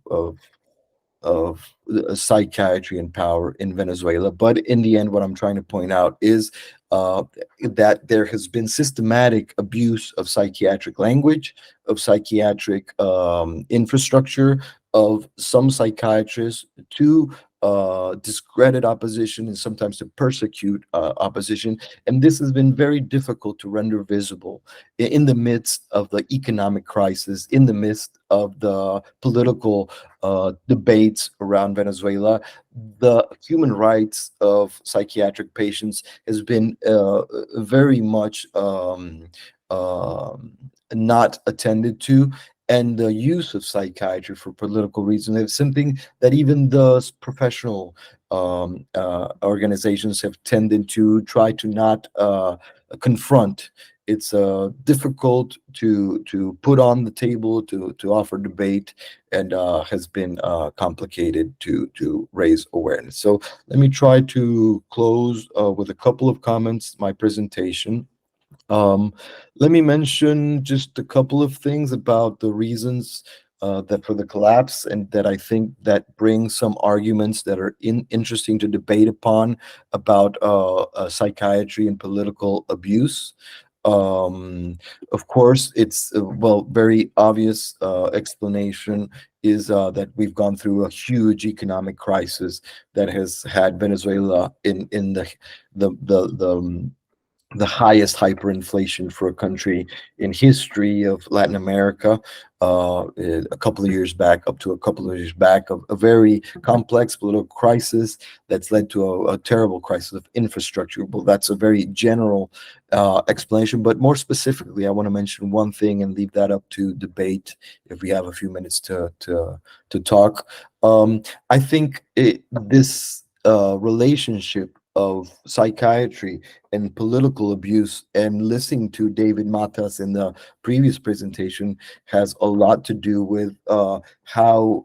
psychiatry and power in Venezuela. But in the end, what I'm trying to point out is uh, that there has been systematic abuse of psychiatric language, of psychiatric infrastructure, of some psychiatrists to discredit opposition and sometimes to persecute opposition. And this has been very difficult to render visible in the midst of the economic crisis, in the midst of the political debates around Venezuela. The human rights of psychiatric patients has been very much not attended to. And the use of psychiatry for political reasons is something that even the professional organizations have tended to try to not confront. It's difficult to put on the table, to offer debate, and has been complicated to raise awareness. So let me try to close with a couple of comments, my presentation. Um, Let me mention just a couple of things about the reasons that for the collapse, and that I think that bring some arguments that are interesting to debate upon about psychiatry and political abuse. Um, of course, it's well, very obvious explanation is that we've gone through a huge economic crisis that has had Venezuela in the highest hyperinflation for a country in history of Latin America. A couple of years back, up to a couple of years back, of a very complex political crisis that's led to a terrible crisis of infrastructure. Well, that's a very general explanation, but more specifically, I want to mention one thing and leave that up to debate if we have a few minutes to talk. I think this relationship of psychiatry and political abuse, and listening to David Matas in the previous presentation, has a lot to do with how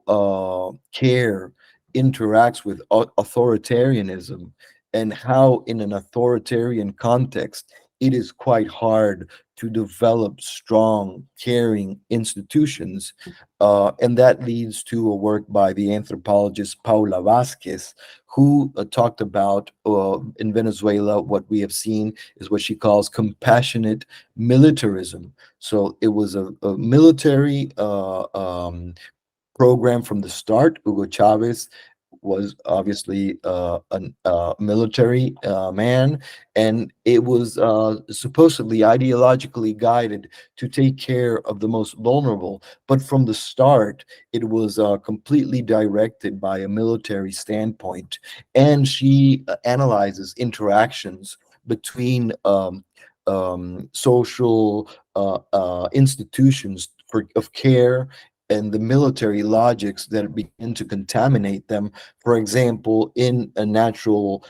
care interacts with authoritarianism, and how in an authoritarian context it is quite hard to develop strong caring institutions, and that leads to a work by the anthropologist Paula Vasquez, who talked about in Venezuela, what we have seen is what she calls compassionate militarism. So it was a military program from the start. Hugo Chavez was obviously a military man, and it was supposedly ideologically guided to take care of the most vulnerable. But from the start, it was completely directed by a military standpoint. And she analyzes interactions between social institutions of care and the military logics that begin to contaminate them. For example, in a natural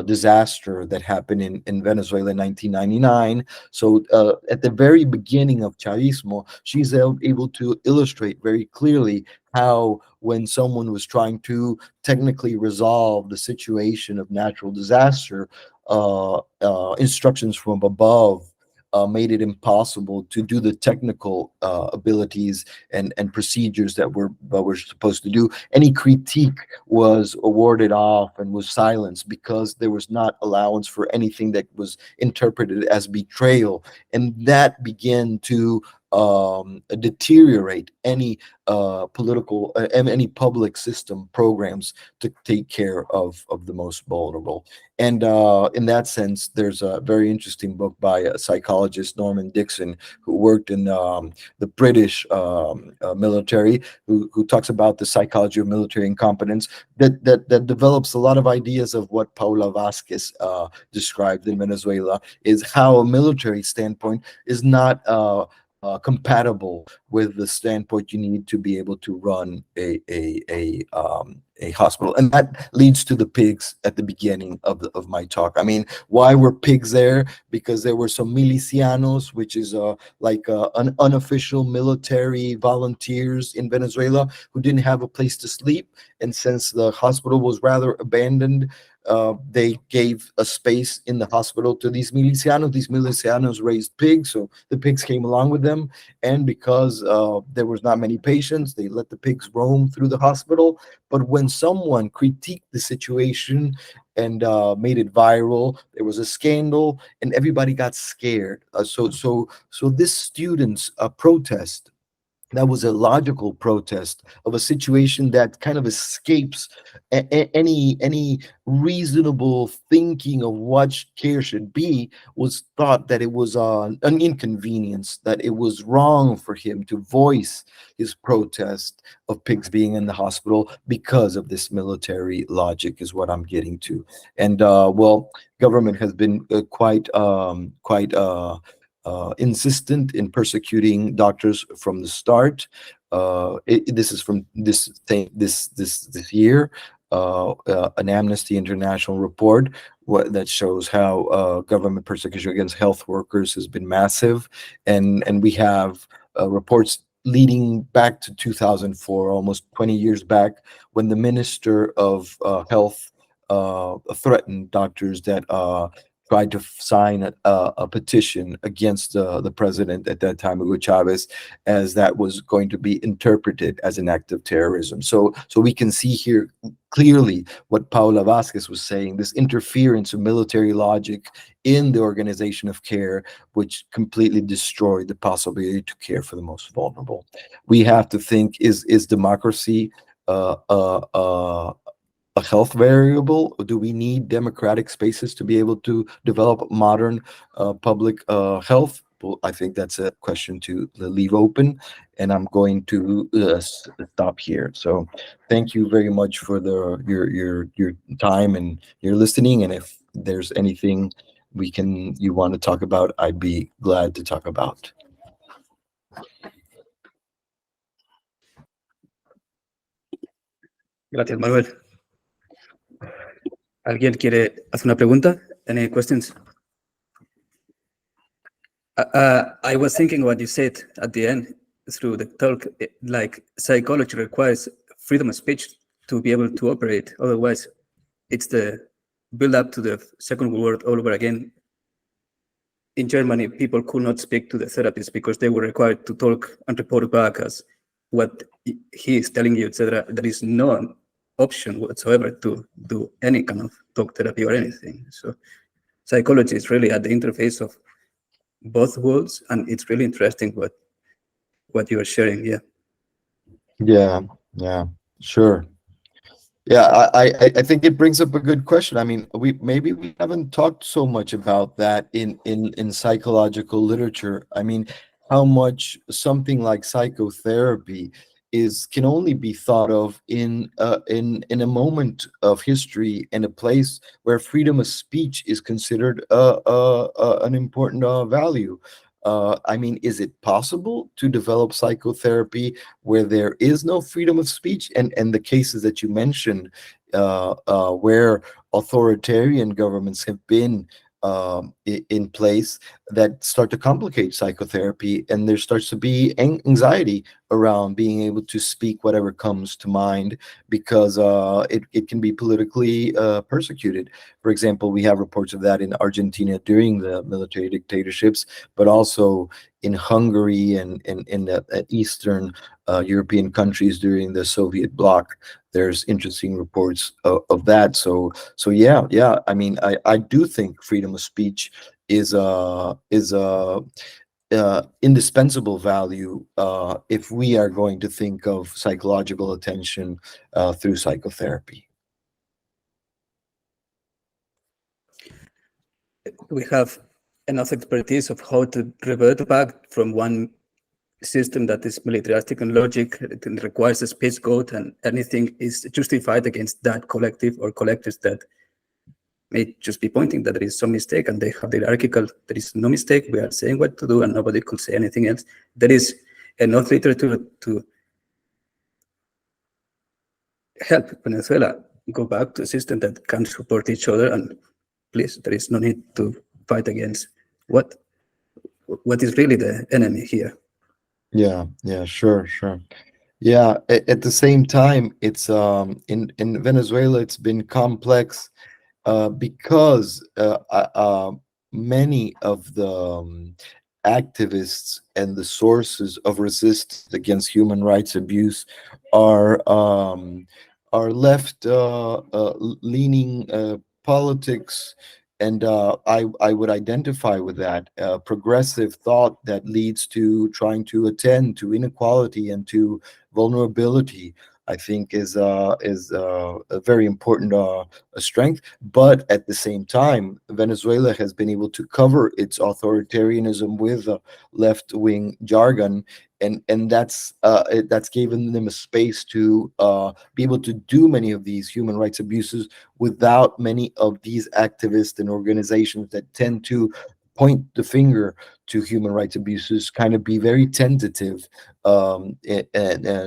disaster that happened in Venezuela in 1999. So at the very beginning of Chavismo, she's able to illustrate very clearly how, when someone was trying to technically resolve the situation of natural disaster, instructions from above made it impossible to do the technical abilities and procedures that we're supposed to do. Any critique was awarded off and was silenced because there was not allowance for anything that was interpreted as betrayal, and that began to deteriorate any political and any public system programs to take care of the most vulnerable. And in that sense, there's a very interesting book by a psychologist, Norman Dixon, who worked in the British military, who talks about the psychology of military incompetence, that develops a lot of ideas of what Paula Vasquez described in Venezuela, is how a military standpoint is not compatible with the standpoint you need to be able to run a hospital. And that leads to the pigs at the beginning of my talk. I mean, why were pigs there? Because there were some milicianos, which is an unofficial military volunteers in Venezuela, who didn't have a place to sleep. And since the hospital was rather abandoned, they gave a space in the hospital to these milicianos. These milicianos raised pigs, so the pigs came along with them. And because there was not many patients, they let the pigs roam through the hospital. But when someone critiqued the situation and made it viral, there was a scandal, and everybody got scared. So this students' protest, that was a logical protest of a situation that kind of escapes any reasonable thinking of what care should be. Was thought that it was an inconvenience, that it was wrong for him to voice his protest of pigs being in the hospital because of this military logic, is what I'm getting to. And well, government has been quite insistent in persecuting doctors from the start. This is from this year, an Amnesty International report that shows how government persecution against health workers has been massive, and we have reports leading back to 2004, almost 20 years back, when the Minister of Health threatened doctors that tried to sign a petition against the president at that time, Hugo Chavez, as that was going to be interpreted as an act of terrorism. So we can see here clearly what Paula Vasquez was saying, this interference of military logic in the organization of care, which completely destroyed the possibility to care for the most vulnerable. We have to think, is democracy a health variable? Do we need democratic spaces to be able to develop modern public health? Well, I think that's a question to leave open, and I'm going to stop here. So, thank you very much for your time and your listening. And if there's anything you want to talk about, I'd be glad to talk about. Gracias, Manuel. ¿Alguien quiere hacer una pregunta? Any questions? I was thinking what you said at the end through the talk, like psychology requires freedom of speech to be able to operate. Otherwise, it's the build up to the Second World War all over again. In Germany, people could not speak to the therapist because they were required to talk and report back as what he is telling you, etc. There is no option whatsoever to do any kind of talk therapy or anything. So psychology is really at the interface of both worlds, and it's really interesting what you are sharing. Yeah, sure. Yeah, I think it brings up a good question. I mean, we haven't talked so much about that in psychological literature. I mean, how much something like psychotherapy can only be thought of in a moment of history, in a place where freedom of speech is considered an important value. I mean, is it possible to develop psychotherapy where there is no freedom of speech? And the cases that you mentioned, where authoritarian governments have been in place that start to complicate psychotherapy, and there starts to be anxiety around being able to speak whatever comes to mind, because it can be politically persecuted. For example, we have reports of that in Argentina during the military dictatorships, but also in Hungary and in the Eastern European countries during the Soviet bloc. There's interesting reports of that. So yeah. I mean, I do think freedom of speech is a indispensable value if we are going to think of psychological attention through psychotherapy. We have enough expertise of how to revert back from one system that is militaristic and logic, it requires a scapegoat, and anything is justified against that collective or collectives that may just be pointing that there is some mistake, and they have the hierarchical, there is no mistake, we are saying what to do and nobody could say anything else. There is enough literature to help Venezuela go back to a system that can support each other, and please, there is no need to fight against what is really the enemy here. Yeah, sure. Yeah, at the same time, it's in Venezuela, it's been complex because many of the activists and the sources of resistance against human rights abuse are um, are left leaning politics, and I would identify with that progressive thought that leads to trying to attend to inequality and to vulnerability. I think is a very important a strength. But at the same time, Venezuela has been able to cover its authoritarianism with left-wing jargon, and that's given them a space to be able to do many of these human rights abuses without many of these activists and organizations that tend to point the finger to human rights abuses, kind of be very tentative and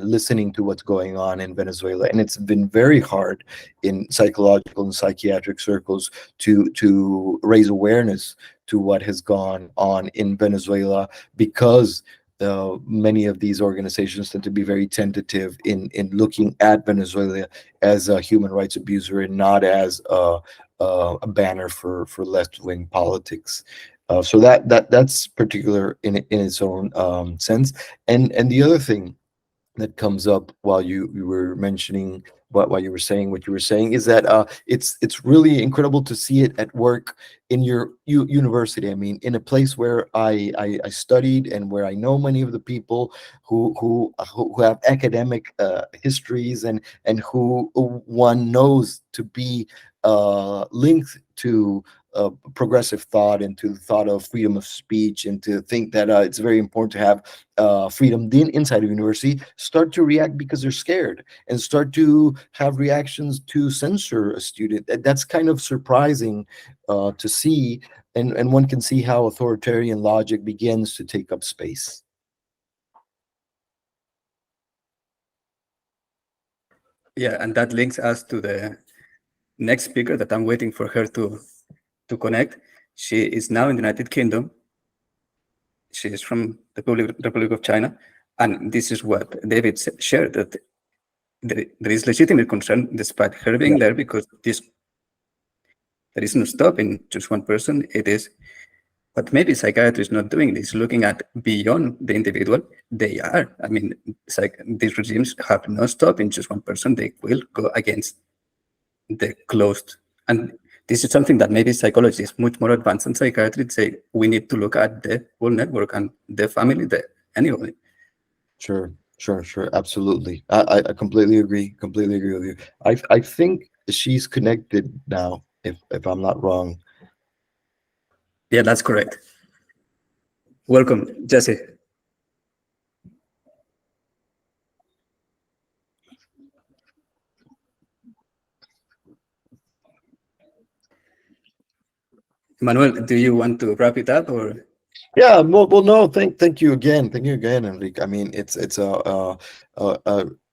listening to what's going on in Venezuela. And it's been very hard in psychological and psychiatric circles to raise awareness to what has gone on in Venezuela, because many of these organizations tend to be very tentative in looking at Venezuela as a human rights abuser and not as a banner for left wing politics. So that's particular in its own sense. And the other thing that comes up while you were mentioning while you were saying what you were saying is that it's really incredible to see it at work in your university. I mean, in a place where I studied and where I know many of the people who have academic histories and who one knows to be linked to progressive thought and to the thought of freedom of speech, and to think that it's very important to have freedom inside of university, start to react because they're scared and start to have reactions to censor a student. That's kind of surprising to see, and one can see how authoritarian logic begins to take up space. Yeah, and that links us to the next speaker that I'm waiting for her to connect. She is now in the United Kingdom. She is from the Republic of China. And this is what David shared, that there is legitimate concern despite her being there, because there is no stopping just one person. It is, but maybe psychiatry is not doing this, looking at beyond the individual. They are. I mean, these regimes have no stop in just one person. They will go against the closed. And this is something that maybe psychology is much more advanced than psychiatry. Say we need to look at the whole network and the family, anybody. Sure. Absolutely. I completely agree. Completely agree with you. I think she's connected now, if I'm not wrong. Yeah, that's correct. Welcome, Jesse. Manuel, do you want to wrap it up, or? Yeah, well, no, thank you again, Enrique. I mean, it's a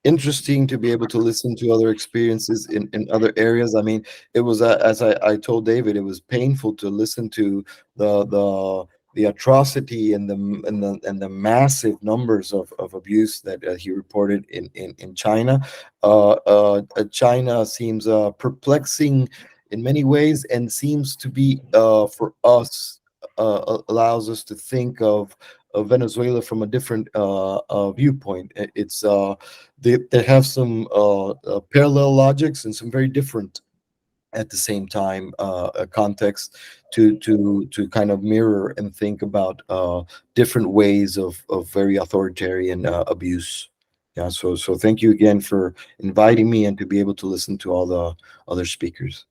interesting to be able to listen to other experiences in other areas. I mean, it was as I told David, it was painful to listen to the atrocity and the massive numbers of abuse that he reported in China. China seems perplexing in many ways, and seems to be for us allows us to think of Venezuela from a different viewpoint. It's they have some parallel logics and some very different at the same time context to kind of mirror and think about different ways of very authoritarian abuse. Yeah, so thank you again for inviting me and to be able to listen to all the other speakers.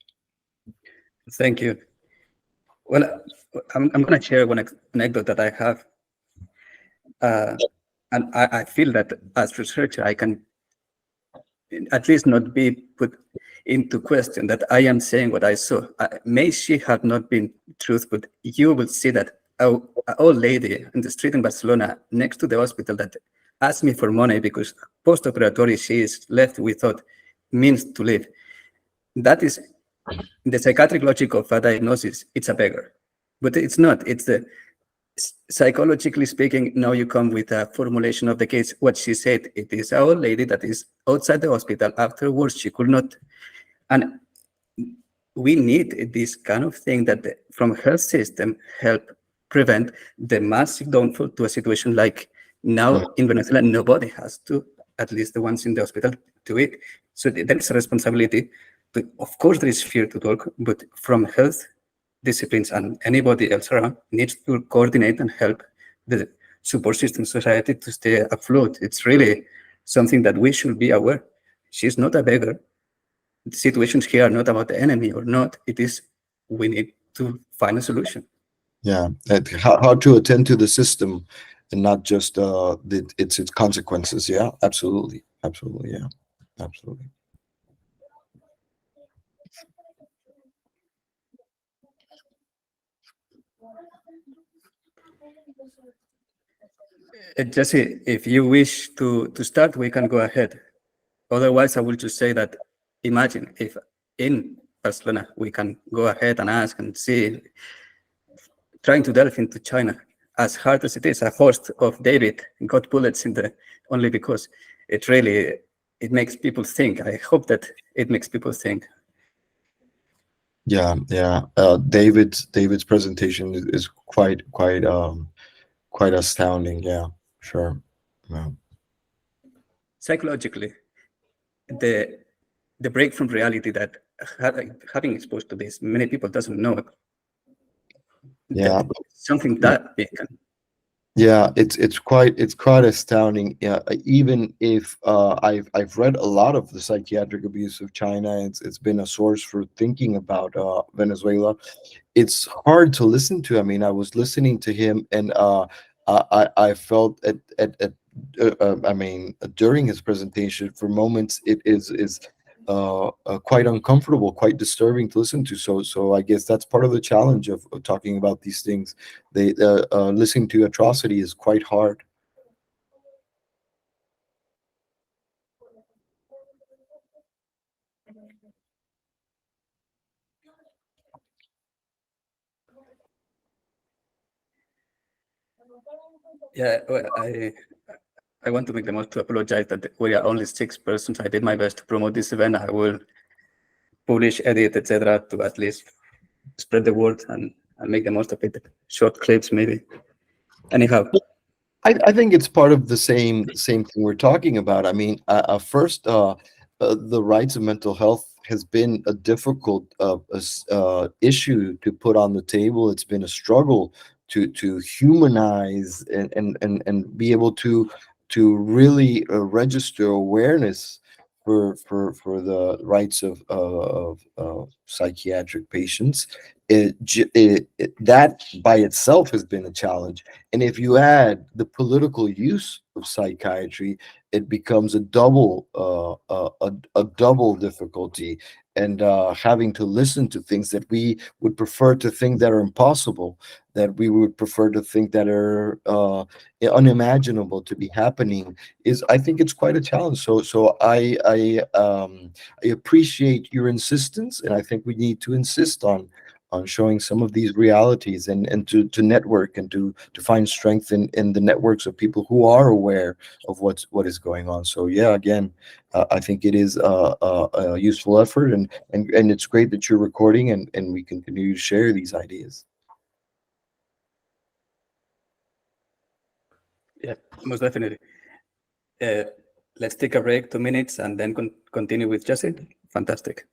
Thank you. Well, I'm going to share one anecdote that I have. And I feel that as researcher, I can at least not be put into question that I am saying what I saw. May she have not been truth, but you will see that an old lady in the street in Barcelona next to the hospital that asked me for money because post-operatory she is left without means to live. That is the psychiatric logic of a diagnosis. It's a beggar, but it's not. It's the psychologically speaking, now you come with a formulation of the case. What she said, it is an old lady that is outside the hospital. Afterwards, she could not. And we need this kind of thing that from health system help prevent the massive downfall to a situation like now in Venezuela. Nobody has to, at least the ones in the hospital, do it. So there is a responsibility. Of course, there is fear to talk, but from health disciplines and anybody else around needs to coordinate and help the support system society to stay afloat. It's really something that we should be aware. She's not a beggar. The situations here are not about the enemy or not. It is we need to find a solution. Yeah, how to attend to the system and not just its consequences. Yeah, absolutely, absolutely, yeah, absolutely. Jesse, if you wish to start, we can go ahead. Otherwise, I will just say that imagine if in Barcelona we can go ahead and ask and see, trying to delve into China, as hard as it is. A host of David got bullets in the only because it really it makes people think. I hope that it makes people think. Yeah, yeah. David's presentation is quite astounding. Yeah, sure. Yeah. Psychologically, the break from reality that having exposed to this, many people doesn't know Yeah, that something that big can. yeah, it's quite astounding. Yeah, even if I've read a lot of the psychiatric abuse of China, it's been a source for thinking about Venezuela. It's hard to listen to. I mean, I was listening to him, and I felt I mean, during his presentation, for moments, it is quite uncomfortable, quite disturbing to listen to. So I guess that's part of the challenge of talking about these things. They listening to atrocity is quite hard. Yeah, well, I want to make the most to apologize that we are only 6 persons. I did my best to promote this event. I will publish, edit, etc., to at least spread the word and make the most of it. Short clips, maybe. Anyhow, I think it's part of the same thing we're talking about. I mean, first, the rights of mental health has been a difficult issue to put on the table. It's been a struggle to humanize and be able to really register awareness for the rights of psychiatric patients. that by itself has been a challenge. And if you add the political use of psychiatry, it becomes a double difficulty. And having to listen to things that we would prefer to think that are impossible, that we would prefer to think that are unimaginable to be happening, is, I think it's quite a challenge. So I appreciate your insistence, and I think we need to insist on showing some of these realities, and to network, and to find strength in the networks of people who are aware of what is going on. So yeah, again, I think it is a useful effort, and it's great that you're recording, and we continue to share these ideas. Yeah, most definitely. Let's take a break, 2 minutes, and then continue with Jesse. Fantastic.